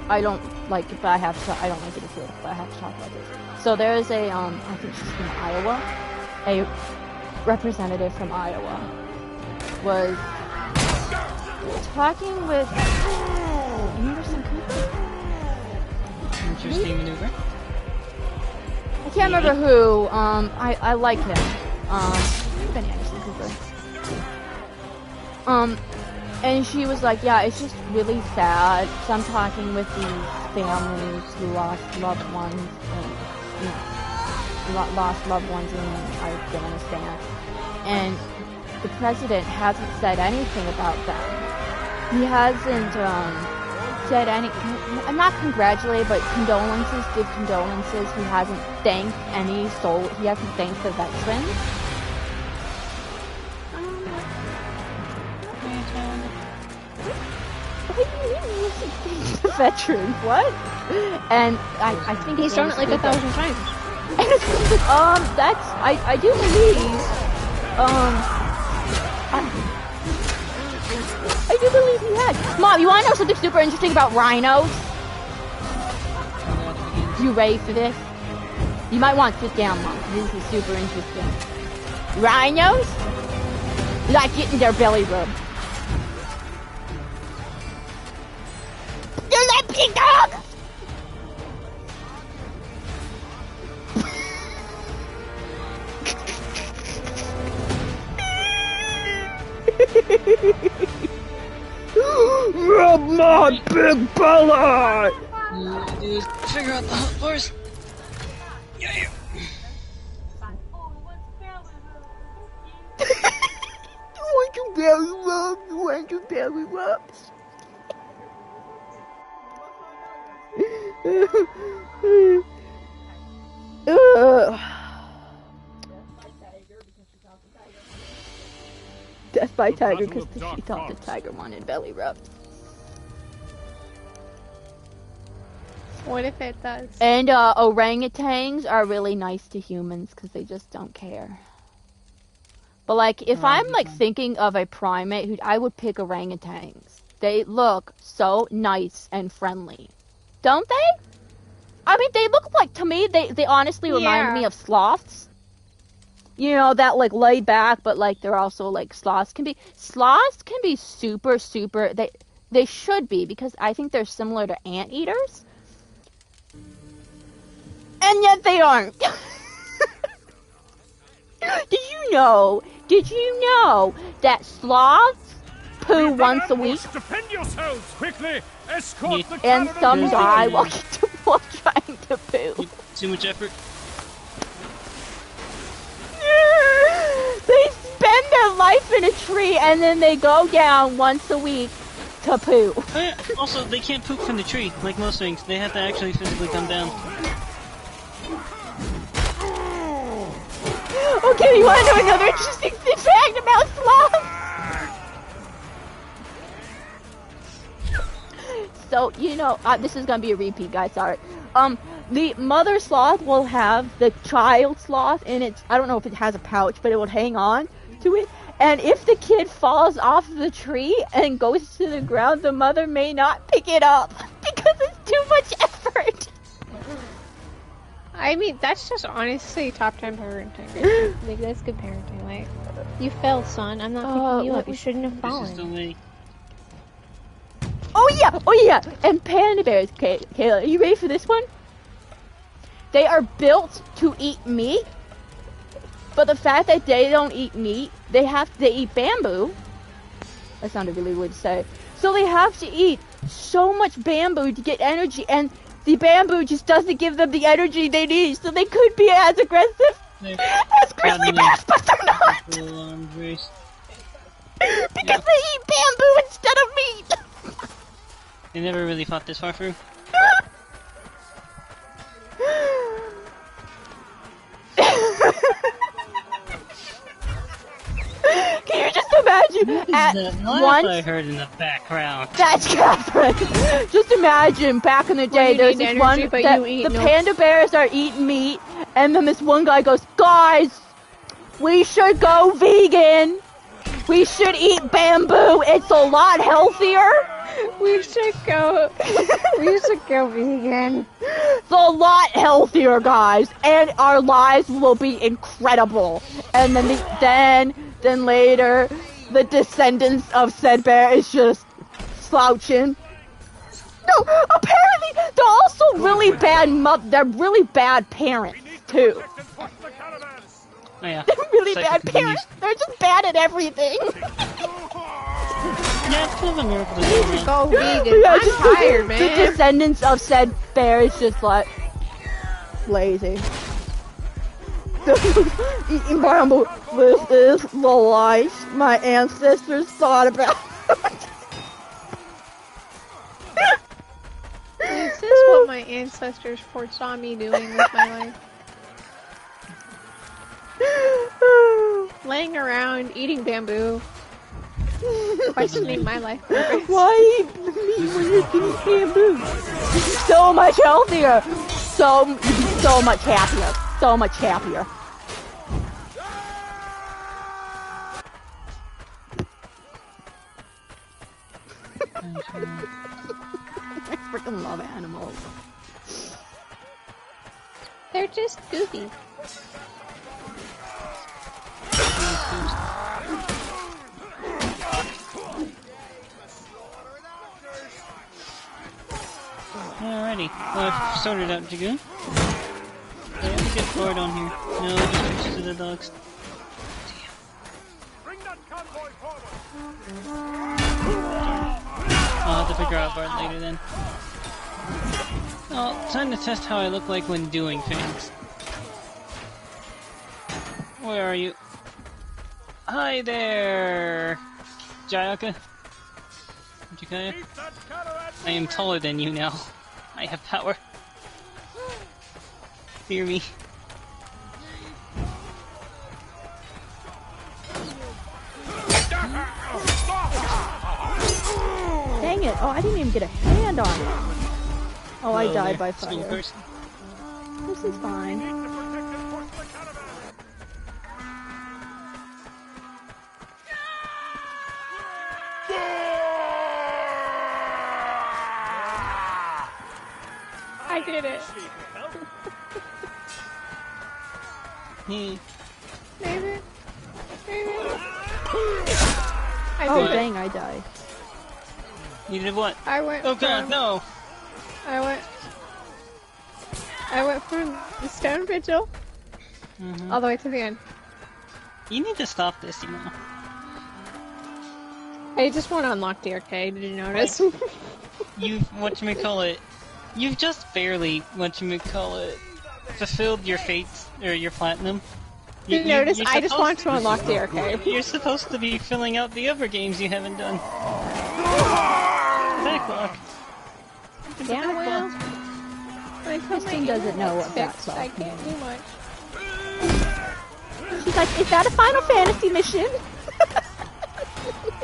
I don't like it, but I have to, I don't like it as well, but I have to talk about this. So there is a, I think she's from Iowa, a representative from Iowa was talking with Anderson Cooper? Interesting maneuver. I can't remember who, I like him. Ben Anderson Cooper. And she was like, yeah, it's just really sad. So I'm talking with these families who lost loved ones, and, you know, lost loved ones in Afghanistan. And the president hasn't said anything about them. He hasn't, said any, not congratulate, but condolences, give condolences. He hasn't thanked he hasn't thanked the veterans. The veterans, what? And I think he's done it like 1,000 times. I do believe, I do believe he had. Mom, you want to know something super interesting about rhinos? You ready for this? You might want to sit down, Mom. This is super interesting. Rhinos like getting their belly rubbed. You're that big dog! Rub my big belly! Dude, figure out the hot bars. Yeah. You want your belly rub? You want your belly rubs? Death by Tiger because she thought the tiger wanted belly rubs. What if it does? And orangutans are really nice to humans because they just don't care. But like, if I'm like thinking of a primate, I would pick orangutans. They look so nice and friendly. Don't they? I mean, they look like, to me, they honestly remind me of sloths. You know, that like laid back, but like they're also like sloths can be super, they should be, because I think they're similar to anteaters. And yet they aren't. Did you know that sloths poo once a week? Defend yourselves quickly. Escort the and some die while trying to poo. Too much effort. They spend their life in a tree and then they go down once a week to poo. Oh, yeah. Also, they can't poop from the tree like most things. They have to actually physically come down. Okay, you want to know another interesting fact about sloths? So, you know, this is going to be a repeat, guys, sorry. The mother sloth will have the child sloth in its, I don't know if it has a pouch, but it will hang on to it. And if the kid falls off the tree and goes to the ground, the mother may not pick it up because it's too much effort. I mean, that's just honestly top 10 parenting. Like, that's good parenting. Like, you fell, son. I'm not picking you up. You shouldn't have fallen. Oh yeah. And panda bears, Kayla, are you ready for this one? They are built to eat meat, But the fact that they don't eat meat, they eat bamboo. That sounded really weird to say. So they have to eat so much bamboo to get energy, and the bamboo just doesn't give them the energy they need, so they could be as aggressive as grizzly bears, but they're not! Because they eat bamboo instead of meat! They never really thought this far through. Can you just imagine at once? I heard in the background. That's Catherine. Just imagine back in the day, there's this one that the panda bears are eating meat, and then this one guy goes, "Guys, we should go vegan. We should eat bamboo. It's a lot healthier. We should go vegan. It's a lot healthier, guys, and our lives will be incredible." And then later, the descendants of said bear is just slouching. No, apparently they're also really bad. They're really bad parents too. Oh yeah. They're really bad parents. They're just bad at everything. Yeah, it's kind of a miracle. Go vegan. Yeah, I'm tired, man. The descendants of said bear is just like lazy. Eating bamboo. This is the life my ancestors thought about. Is this what my ancestors foresaw me doing with my life? Laying around, eating bamboo. Questioning my life. Why eat meat when you can eat bamboo? So much healthier. So much happier. So much happier. I freaking love animals. They're just goofy. Alrighty, well, I've sorted out Dragoon. I have to get forward on here. No, just switch to the dogs. Bring that convoy forward. I'll have to figure out Bart later then. Oh, time to test how I look like when doing things. Where are you? Hi there, Jayaka. I am taller than you now. I have power. Fear me. Dang it! Oh, I didn't even get a hand on it. Oh, I died by fire. This is fine. I did it. Hey. Maybe. Oh, dang, I died. You did what? I went. Oh god, no! I went from the stone vigil all the way to the end. You need to stop this, you know. I just want to unlock the arcade. Did you notice? You've just barely, fulfilled your fates, or your platinum. Did you notice? I just want to unlock the arcade. You're supposed to be filling out the other games you haven't done. Backlog. Yeah, well, Kristen doesn't know what backlog I can't do much. She's like, is that a Final Fantasy mission?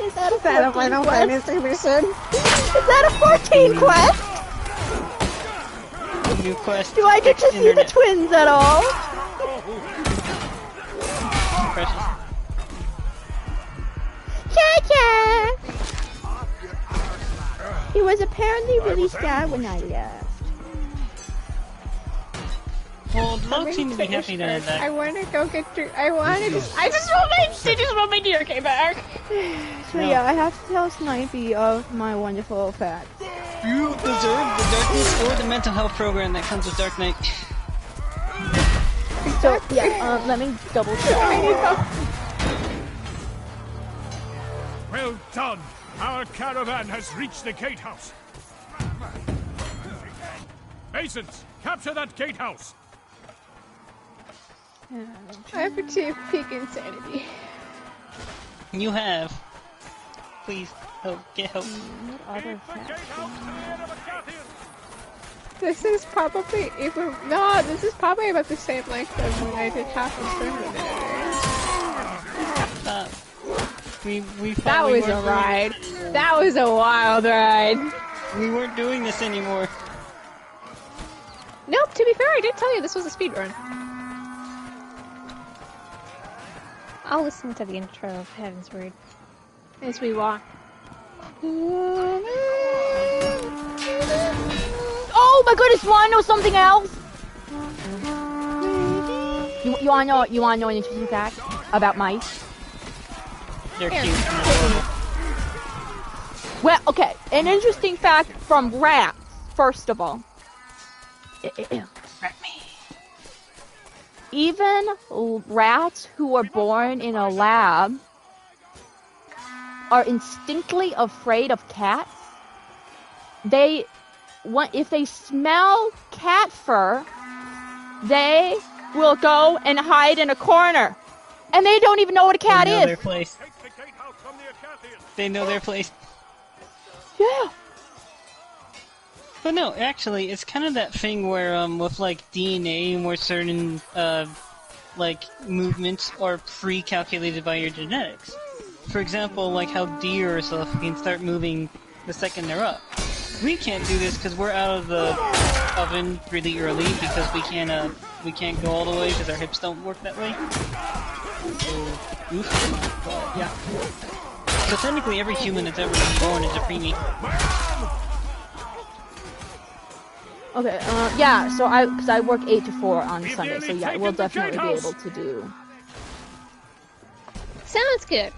Is that a Final Fantasy mission? Is that a 14 quest? New quest. Do I get to see the twins at all? Precious. Cha-cha! He was apparently really sad when I left. Well, the dogs seem to be happy to have that. I want to go get through. I just want my DRK back. So yeah, I have to tell Snipey of my wonderful facts. You deserve the darkness or the mental health program that comes with Dark Knight. So, yeah, let me double check. I need help. Well done! Our caravan has reached the gatehouse. Masons, capture that gatehouse. I have achieved peak insanity. You have. Please, help, get help. This is probably even... No, this is probably about the same length as when I did half a tournament. That was a ride. That was a wild ride. We weren't doing this anymore. Nope, to be fair, I did tell you this was a speedrun. I'll listen to the intro of Heaven's Word as we walk. Oh my goodness, you wanna know something else? You wanna know an interesting fact about mice? They're cute. Well, okay, an interesting fact from rats, first of all. Rat me. Even rats who are born in a lab are instinctively afraid of cats. If they smell cat fur, they will go and hide in a corner. And they don't even know what a cat is. They know their place. They know their place. Yeah. But no, actually, it's kind of that thing where, with, like, DNA, where certain, like, movements are pre-calculated by your genetics. For example, like how deer or stuff can start moving the second they're up. We can't do this because we're out of the oven really early because we can't go all the way because our hips don't work that way. So, oof. But, yeah. So technically every human that's ever been born is a preemie. Okay, yeah, so because I work 8 to 4 on Sunday, so yeah, we'll definitely be able to do. Sounds good.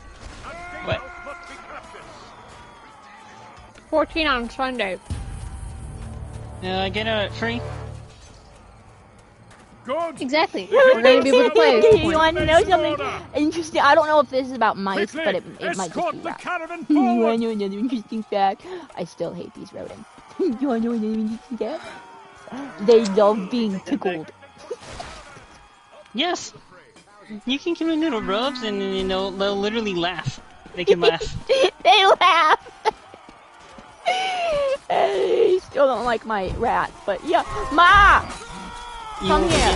What? 14 on Sunday. I get out at 3. Good. Exactly. We're going to be able to play. You want to know something interesting? I don't know if this is about mice, but it might just be rats. You want to know another interesting fact? I still hate these rodents. You want to know another interesting fact? They love being tickled. Yes. You can give them little rubs and they'll literally laugh. They can laugh. They laugh. I still don't like my rat, but yeah. Ma! Come here.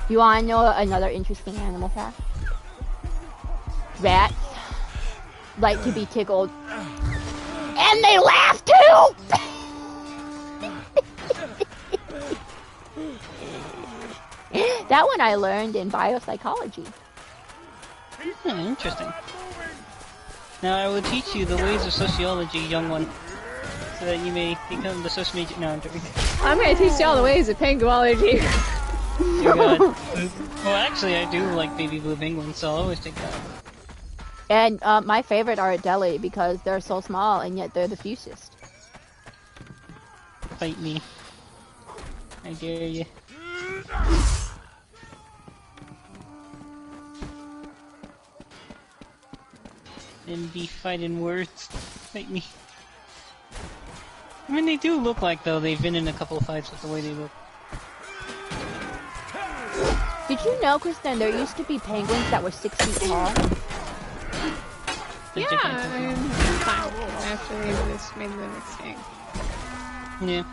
You wanna know another interesting animal fact? Rats like to be tickled. And they laugh too! That one I learned in biopsychology. Interesting. Now I will teach you the ways of sociology, young one, so that you may become the sociology. No, I'm joking. I'm going to teach you all the ways of penguology. Dear God. Well, actually, I do like baby blue penguins, so I'll always take that. And my favorite are at deli because they're so small and yet they're the fewest. Fight me. I dare you. And be fighting words. Fight me. I mean, they do look like, though, they've been in a couple of fights with the way they look. Did you know, Kristen, there used to be penguins that were 6 feet tall? The Yeah, I'm fine after they just made them extinct. Yeah.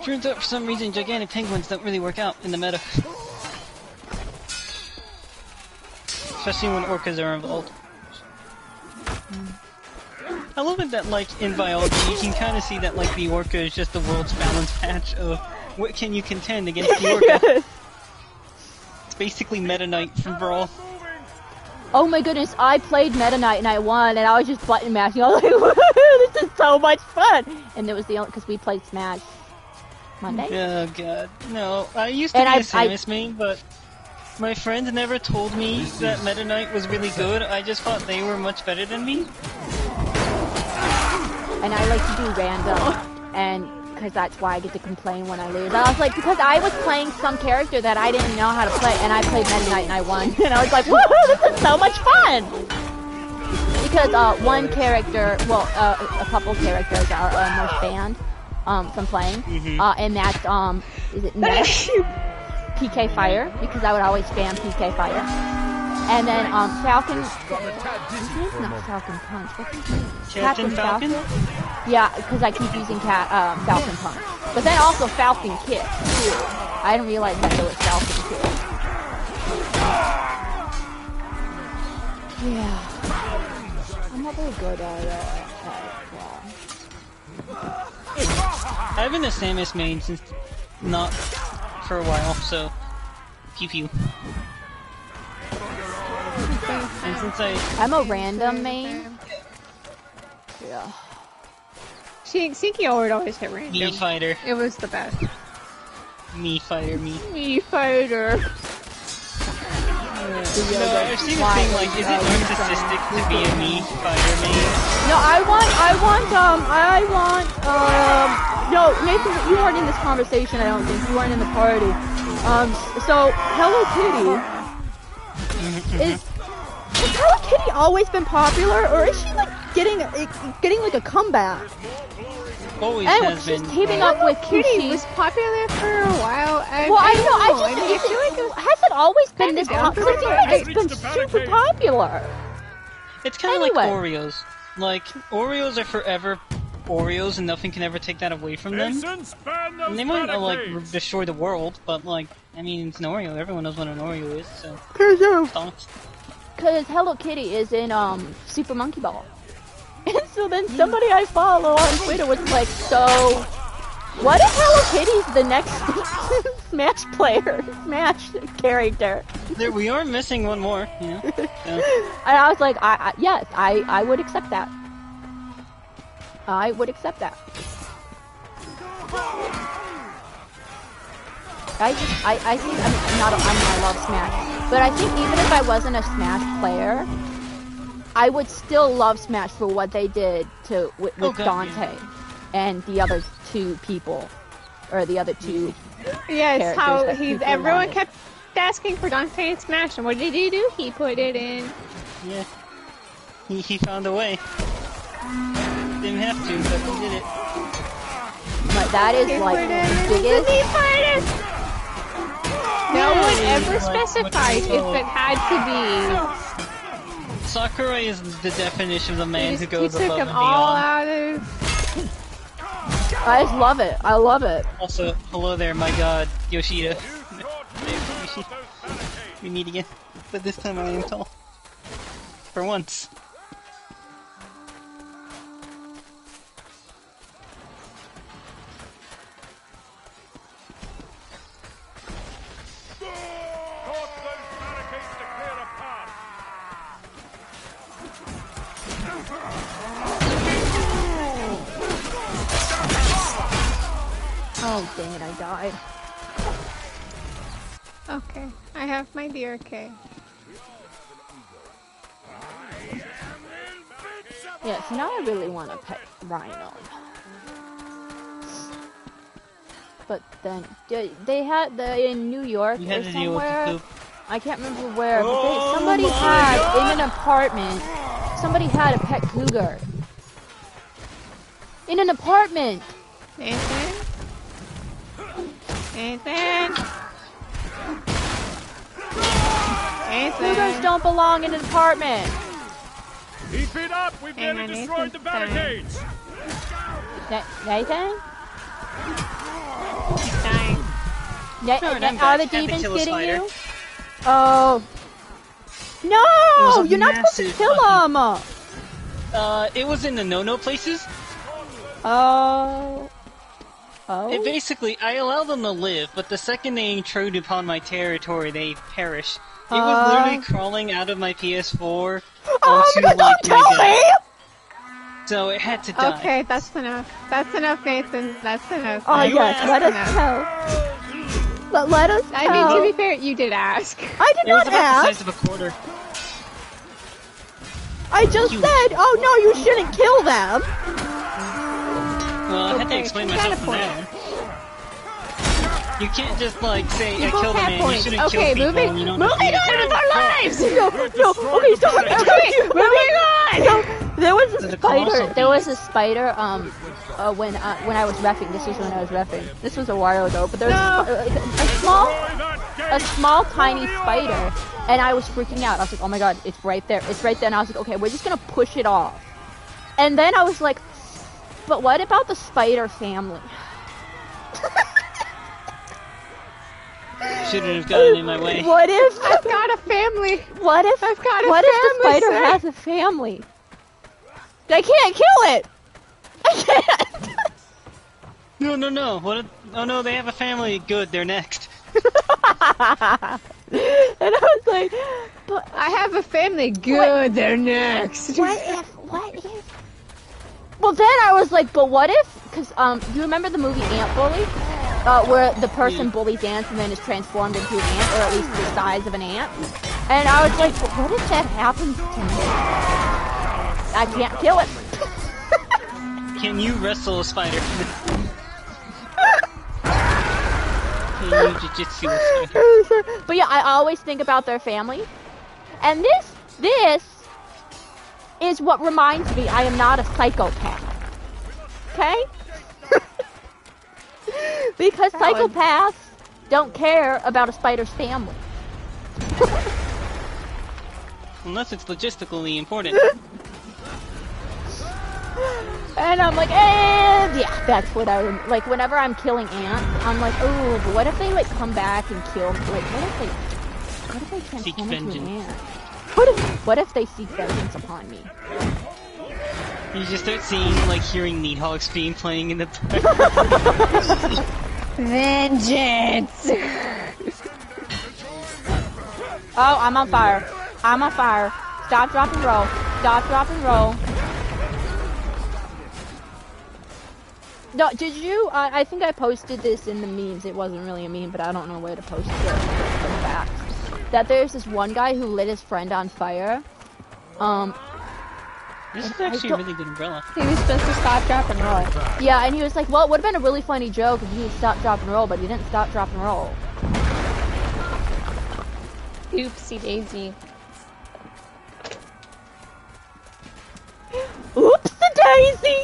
Turns out, for some reason, gigantic penguins don't really work out in the meta. Especially when orcas are involved. I love it that, like, in biology, you can kind of see that, like, the orca is just the world's balance patch of what can you contend against the orca. It's basically Meta Knight from Brawl. Oh my goodness, I played Meta Knight and I won, and I was just button mashing. I was like, this is so much fun! And it was the only, because we played Smash Monday. Oh god, no. I used to be a Samus main, but my friends never told me that Meta Knight was really good. I just thought they were much better than me. And I like to do random, and because that's why I get to complain when I lose. I was like, because I was playing some character that I didn't know how to play, and I played Meta Knight and I won. And I was like, woohoo, this is so much fun! Because one character, well, a couple characters are almost banned from playing, and that's is it Ness? PK Fire, because I would always spam PK Fire, and then Falcon. His name's not Falcon Punch. What's his name? Captain Falcon. Yeah, because I keep using Falcon Punch, but then also Falcon Kick. I didn't realize that there was Falcon Kick. Yeah. I'm not very good at I've been a Samus main since not for a while, so pew pew. And since I'm a random main. Yeah. Cynthia would always hit random. Me fighter. It was the best. Me fighter, me. Me fighter. No, I've seen a thing like, is it narcissistic to be a me fighter main? No, no, Nathan, you weren't in this conversation, I don't think. You weren't in the party. So, Hello Kitty, has Hello Kitty always been popular, or is she, like, getting like, a comeback? Always and has been. She's teaming up with Kitty was popular for a while. I feel like has it always been this popular? I feel like it's been super popular. It's kind of like Oreos. Like, Oreos are forever Oreos, and nothing can ever take that away from them. And they might not, like, destroy the world, but, like, I mean, it's an Oreo. Everyone knows what an Oreo is, so. Because Hello Kitty is in, Super Monkey Ball. And so then somebody I follow on Twitter was like, so, what if Hello Kitty's the next Smash player? Smash character? There, we are missing one more, you know? So. And I was like, yes, I would accept that. I would accept that. I think, I love Smash. But I think even if I wasn't a Smash player, I would still love Smash for what they did with Dante and the other two people, or the other two. Yes, how everyone kept asking for Dante in Smash, and what did he do? He put it in. Yeah, he found a way. Didn't have to, but he did it. But that is like the biggest. No one ever specified if it had to be. Sakurai is the definition of the man who goes above and beyond. All out of... I just love it. I love it. Also, hello there, my god, Yoshida. We meet again, but this time I am tall. For once. Oh, dang it, I died. Okay, I have my dear K. Yeah, so now I really want to pet Rhino. But then, they had in New York or somewhere, I can't remember where, but somebody had, in an apartment, somebody had a pet cougar. In an apartment! Nathan? Nathan? Cougars don't belong in an apartment! Keep it up! We've nearly destroyed the barricades! Nathan? He's dying. Are the demons getting you? Oh. No! You're not supposed to kill them! It was in the no-no places. Oh. It basically, I allow them to live, but the second they intrude upon my territory, they perish. It was literally crawling out of my PS4 onto don't tell me! So it had to die. Okay, that's enough. That's enough, Nathan. That's enough. Oh yes, let us tell. But let us tell. I mean, to be fair, you did ask. I did not ask. It was about the size ask. of a quarter. I just said, oh no, you shouldn't kill them. Well, I had to explain myself from there. You can't just like say I killed a man. You shouldn't kill people. Moving, you don't moving on with our lives. No. Okay, so Moving on. there was a spider. There was a spider. When I was reffing. This was when I was reffing. This was a while ago. But there was a small tiny spider, and I was freaking out. I was like, oh my god, it's right there. It's right there. And I was like, okay, we're just gonna push it off. And then I was like, but what about the spider family? Shouldn't have gotten in my way. What if I've got a family? What if I've got a what family, if the spider sir? has a family? I can't kill it. I can't. No. What? Oh no, they have a family. Good, they're next. And I was like, but I have a family. Good, they're next. What if? Well, then I was like, but what if? Because you remember the movie Ant Bully, where the person bullies ants and then is transformed into an ant, or at least the size of an ant. And I was like, but what if that happens to me? I can't kill it. Can you wrestle a spider? Can you jujitsu a spider? But yeah, I always think about their family, and this is what reminds me I am not a psychopath. Okay? Because psychopaths don't care about a spider's family. Unless it's logistically important. And I'm like, yeah, that's what I would, like, whenever I'm killing ants, I'm like, oh, but what if they, like, come back and kill, like, what if they transform into an ant? What if they seek vengeance upon me? You just start seeing, like, hearing Needhog's theme playing in the background. Vengeance! Oh, I'm on fire. I'm on fire. Stop, drop, and roll. Stop, drop, and roll. No, did you? I think I posted this in the memes. It wasn't really a meme, but I don't know where to post it. In fact, that there's this one guy who lit his friend on fire. This is actually a really good umbrella. He was supposed to stop, drop, and roll. Yeah, and he was like, well, it would have been a really funny joke if he had stopped, drop, and roll, but he didn't stop, drop, and roll. Oopsie daisy. Oopsie daisy!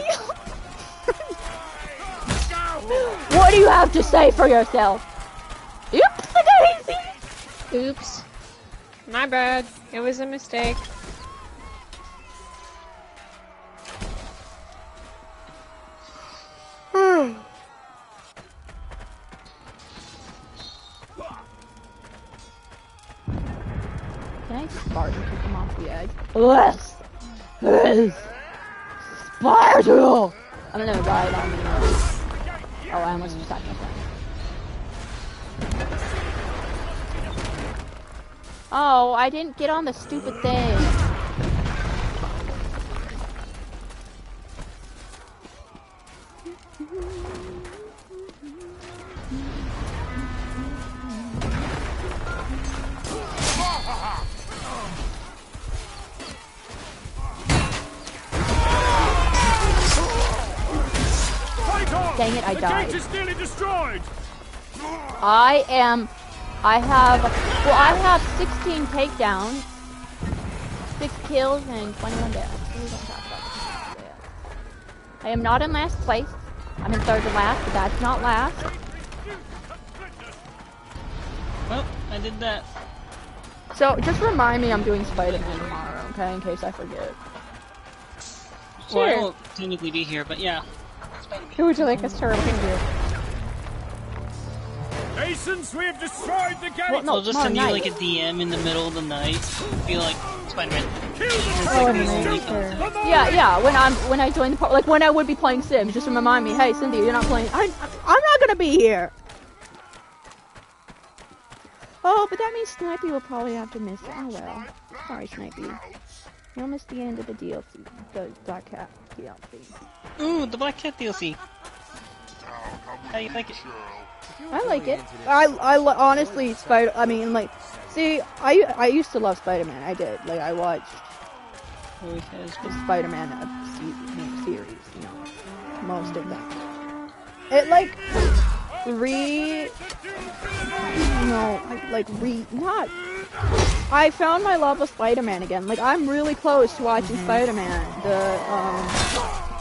What do you have to say for yourself? Oopsie daisy! Oops. My bad. It was a mistake. Can I Spartan kick him off the edge? Yes! Spartan! I'm gonna ride on the Oh, I almost just shot my friend. Oh, I didn't get on the stupid thing. Dang it, I died. The gate is nearly destroyed. I have 16 takedowns, 6 kills, and 21 deaths. I am not in last place. I'm in third to last, but that's not last. Well, I did that. So, just remind me I'm doing Spider-Man tomorrow, okay, in case I forget. Well, I won't technically be here, but yeah. Who would you like us to remind you? Masons, we have destroyed the gate! Well, no, I'll just send you like a DM in the middle of the night. Be like, Spider-Man. Yeah, when I join the party, like when I would be playing Sims, just to remind me, hey, Cynthia, you're not playing, I'm not gonna be here! Oh, but that means Snipey will probably have to miss it. Oh well. Sorry, Snipey. You'll miss the end of the DLC, the Black Cat DLC. Ooh, the Black Cat DLC. How you like it? I like it. I honestly, see, I used to love Spider-Man. I did. Like, I watched the Spider-Man series, you know. most of them. It like not. I found my love of Spider-Man again. Like, I'm really close to watching Spider-Man, the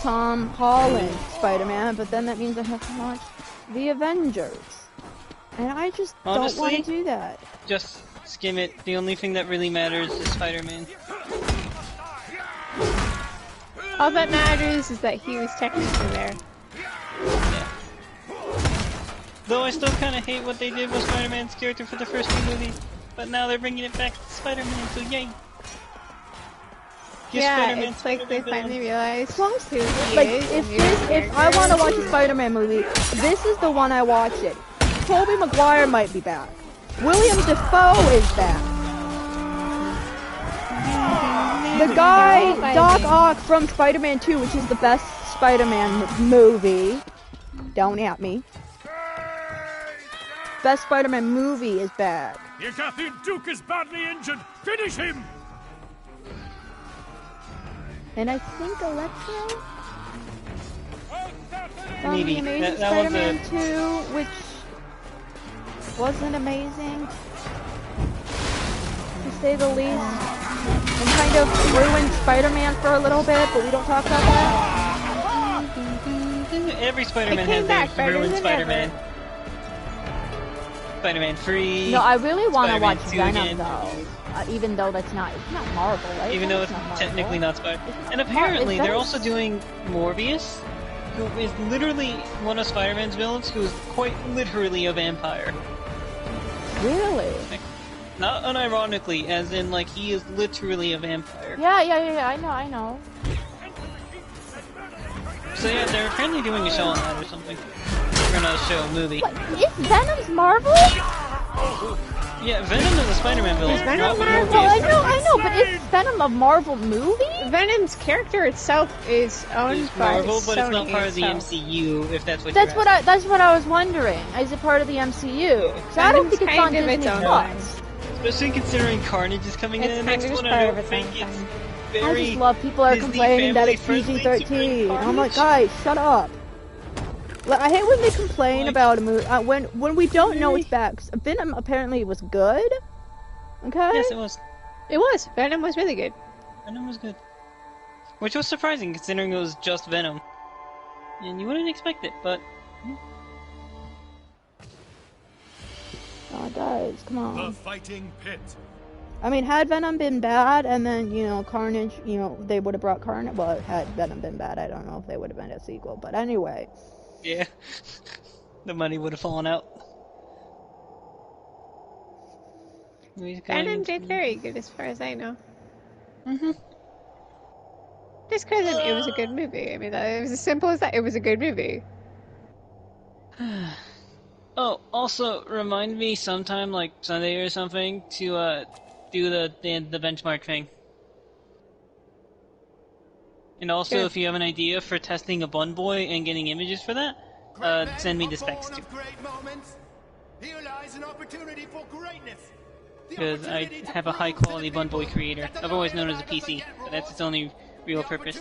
Tom Holland Spider-Man, but then that means I have to watch the Avengers, and I just don't want to do that. Just skim it. The only thing that really matters is Spider-Man. All that matters is that he was technically there. Yeah. Though I still kind of hate what they did with Spider-Man's character for the first two movies, but now they're bringing it back to Spider-Man, so yay! It's like they finally realized who he is. If I want to watch a Spider-Man movie, this is the one I watch it. Tobey Maguire might be back. William Dafoe is back. The guy, Doc Ock from Spider-Man 2, which is the best Spider-Man movie. Don't at me. Best Spider-Man movie is back. Your Catherine Duke is badly injured. Finish him! And I think Electro from Maybe. The Amazing Spider-Man 2, which wasn't amazing, to say the least, and kind of ruined Spider-Man for a little bit, but we don't talk about that. Every Spider-Man has their ruined Spider-Man. Spider-Man 3. No, I really want to watch Venom again. though. Even though it's not Marvel, right? Even though it's technically not Spider-Man. And apparently they're also doing Morbius, who is literally one of Spider-Man's villains, who is quite literally a vampire. Really? Like, not unironically, as in like he is literally a vampire. Yeah, I know. So yeah, they're apparently doing a show on that or something. Or not a show, a movie. What, is Venom's Marvel? Yeah, Venom is a Spider-Man villain. Is Venom Marvel? Well, I know, but is Venom a Marvel movie? Venom's character itself is owned by Marvel, but it's not Sony part of the itself. MCU, if that's what That's you're that's what I was wondering. Is it part of the MCU? So I don't Venom's think it's on kind of its Disney own Plus. Especially considering Carnage is coming in It's the next kind of one, just I part don't of its think own it's thing. I very just love people are Disney complaining that it's family-friendly to bring PG-13. And I'm like, Carnage. guys, shut up. Like, I hate when they complain about a movie when we don't know it's back. Venom apparently was good. Okay. Yes, it was. It was. Venom was really good. Venom was good. Which was surprising, considering it was just Venom. And you wouldn't expect it, but... Oh, guys, come on. The fighting pit. I mean, had Venom been bad, and then, Carnage, they would have brought Carnage. Well, had Venom been bad, I don't know if they would have been a sequel. But anyway. Yeah. The money would have fallen out. Venom did very good as far as I know. Mm-hmm. Just because it was a good movie. I mean, it was as simple as that. It was a good movie. Oh, also, remind me sometime, like Sunday or something, to do the benchmark thing. And also, Sure. if you have an idea for testing a Bun Boy and getting images for that, send me the specs too. Because I have a high quality Bun Boy creator, otherwise known as a PC, but that's its only real purpose.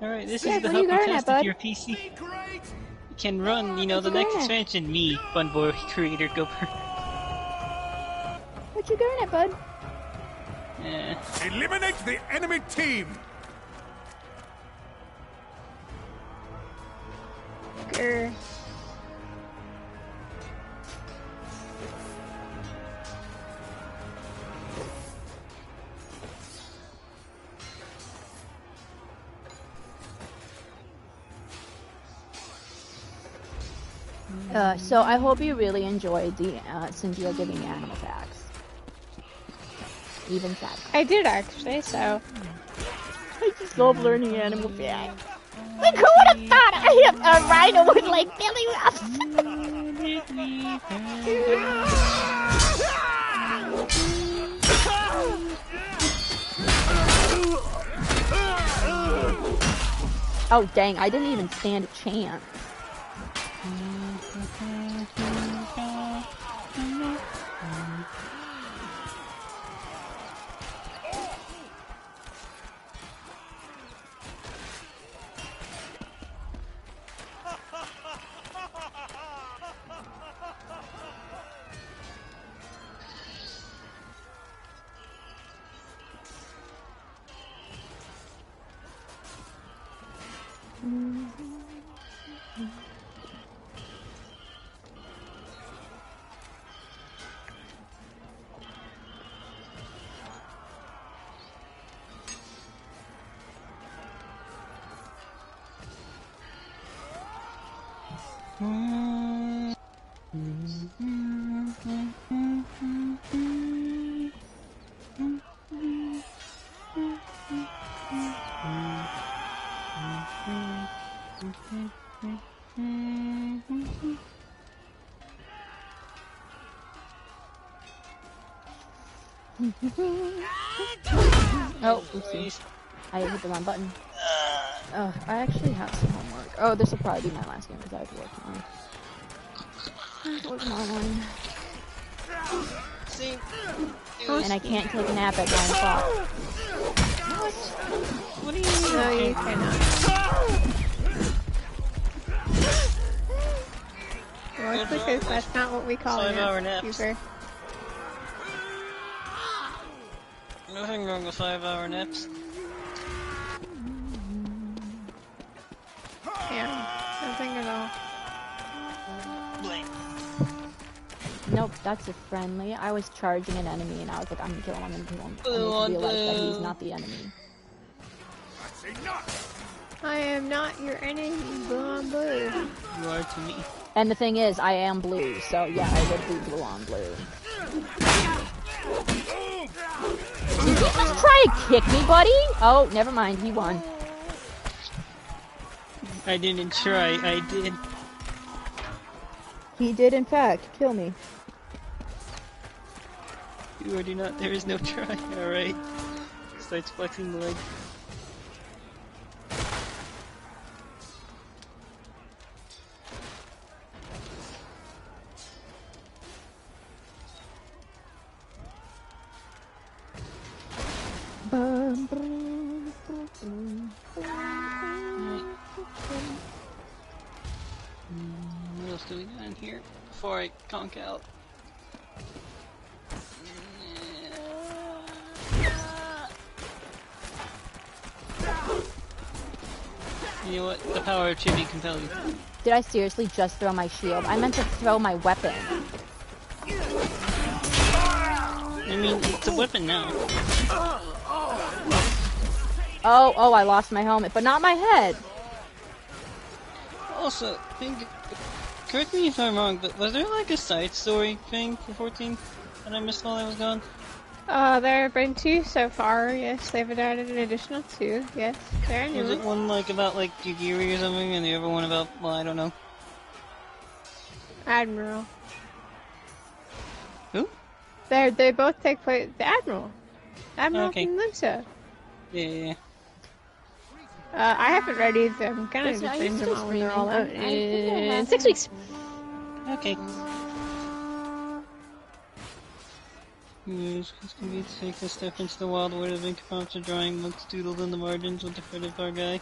Alright, this is the what are you help going test at, of your PC. You can run, the next expansion, me, Bun Boy creator, go per. What you going at, bud? Eliminate the enemy team. Grr. So I hope you really enjoyed the Cynthia giving animal facts. Even sad. I did actually, so. I just love learning animal facts. Like, who would have thought a rhino would like belly Oh dang, I didn't even stand a chance. Oh, oopsie. I hit the wrong button. I actually have some homework. Oh, this will probably be my last game because I have to work tomorrow. I have to work tomorrow morning. And I can't take a nap at 9 o'clock. What do you mean? No, you cannot. Well, because that's not what we call it. 5-hour naps. Nothing wrong with 5-hour naps. Yeah, nothing at all. Nope, that's a friendly. I was charging an enemy and I was like, I'm gonna kill him, I'm gonna kill him. And I realized that he's not the enemy. I am not your enemy, blue on blue. You are to me. And the thing is, I am blue, so yeah, I would be blue on blue. Did you just try to kick me, buddy? Oh, never mind, he won. I didn't try, I did. He did, in fact, kill me. You already not, there is no try, alright. Starts flexing the leg. What else do we got in here before I conk out? You know what? The power of Chibi compels you. Did I seriously just throw my shield? I meant to throw my weapon. I mean, it's a weapon now. Oh, I lost my helmet, but not my head. Also, correct me if I'm wrong, but was there like a side story thing for 14 that I missed while I was gone? There have been 2 so far, yes. They've added an additional 2, yes. There are new Was it one like about like Yugiri or something, and the other one about, well, I don't know. Admiral. Who? They both take place. The Admiral. Admiral Okay. from Lusa. Yeah. I haven't read either. I'm kind of just reading them all when they're all out in 6 weeks. Okay. It's convenient to take a step into the wild where the big prompts are drawing monks doodled in the margins with the foot of our guy.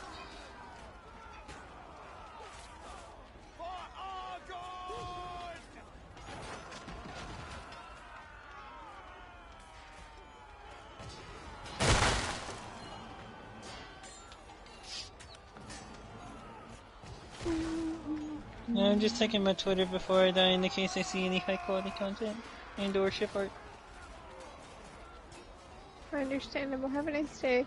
I'm just checking my Twitter before I die in the case I see any high quality content and or ship art. Understandable. Have a nice day.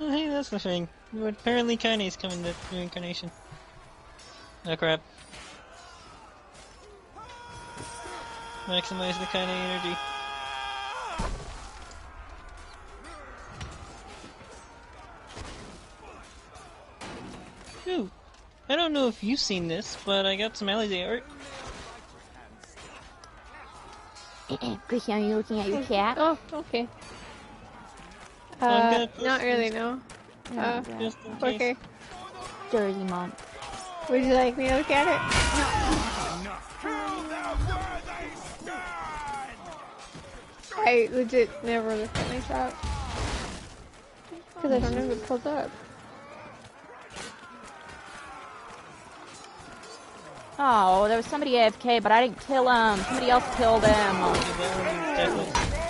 Oh, hey, that's the thing. Apparently Kanye's coming to reincarnation. Oh crap. Maximize the Kanye energy. Ooh, I don't know if you've seen this, but I got some Alizé art. Christian, are you looking at your cat? Oh, okay. Not really, no. Just in case. Okay. Dirty mom. Would you like me to look at it? I legit never looked at my shop. Because I don't have it pulled up. Oh, there was somebody AFK, but I didn't kill him. Somebody else killed him.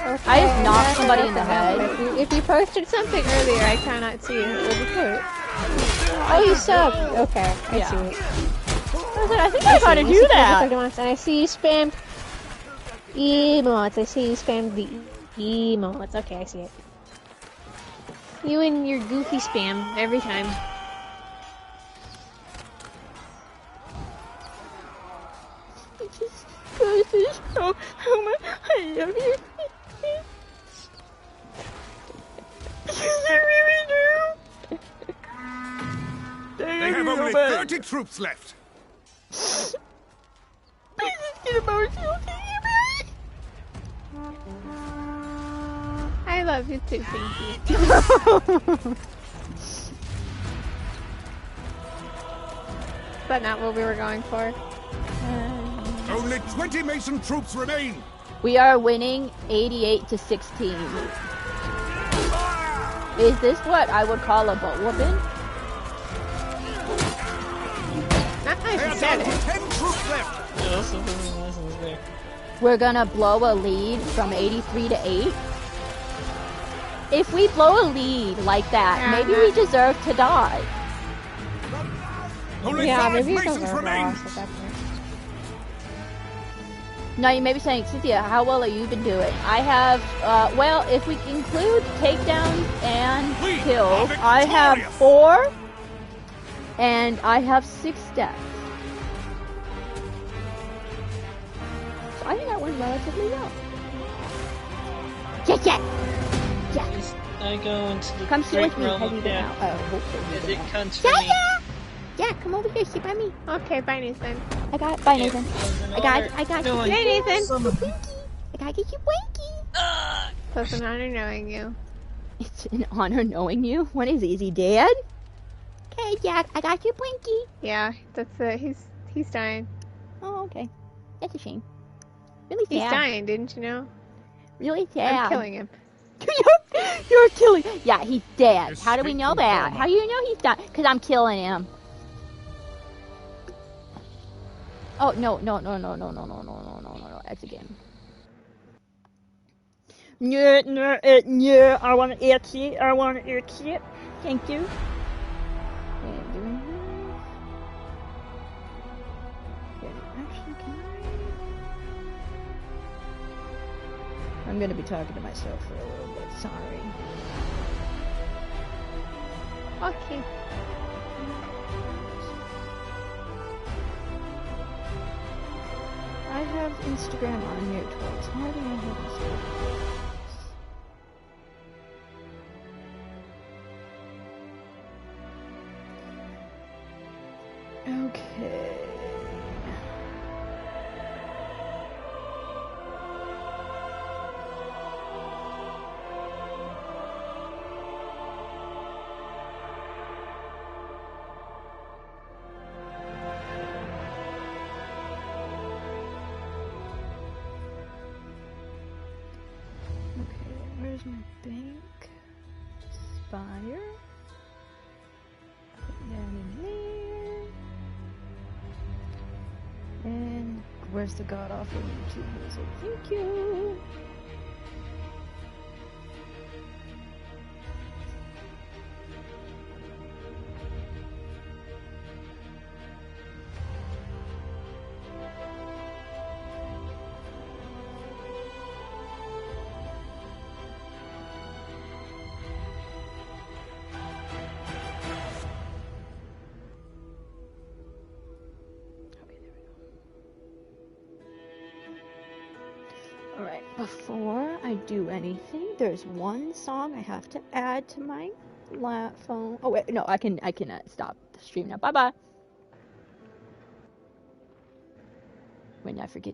Okay, I just knocked somebody in the head. If you posted something earlier, I cannot see it. What did you put? Oh, you subbed. Okay, I see it. I think I gotta do that. And I see you spammed emotes. I see you spammed the emotes. Okay, I see it. You and your goofy spam every time. This is so much. I love you. They have only 30 troops left. Please just get emotional. I love you too, Cynthia. Is that not what we were going for? Only 20 Mason troops remain. We are winning 88 to 16. Is this what I would call a butt whooping? Not nice and said it. 10 troops left. We're gonna blow a lead from 83 to 8. If we blow a lead like that, maybe we deserve to die. Only Yeah, 5 maybe you Masons deserve remain. loss at that point. Now you may be saying, Cynthia, how well have you been doing? I have, well, if we include takedowns and kills, I have 4, and I have 6 deaths. So I think I went relatively well. Yeah. I go into the Come sit great with me. realm How do you of get death out? Oh, hopefully as you it get out. comes for me. Yeah, come over here, sit by me. Okay, bye, Nathan. Bye, Nathan. I got No, you. Hey, Nathan. I gotta get you Winky. So it's an honor knowing you. It's an honor knowing you. What is he? Is he dead? Okay, Jack, I got you Winky. Yeah, that's it. He's dying. Oh, okay. That's a shame. Really sad. He's dying, didn't you know? Really sad. I'm killing him. You're killing. Yeah, he's dead. How do we know that? How do you know he's dead? Because I'm killing him. Oh, no. X again. No, I want to eat it. Thank you. I'm going to be talking to myself for a little bit. Sorry. Okay. I have Instagram on mute twice. How do I have Instagram? Okay. Where's my bank? Spire. Put that in there. And where's the god awful YouTube music? Thank you. Alright, before I do anything, there's one song I have to add to my phone. Oh wait, no, I can stop the stream now. Bye bye. When I forget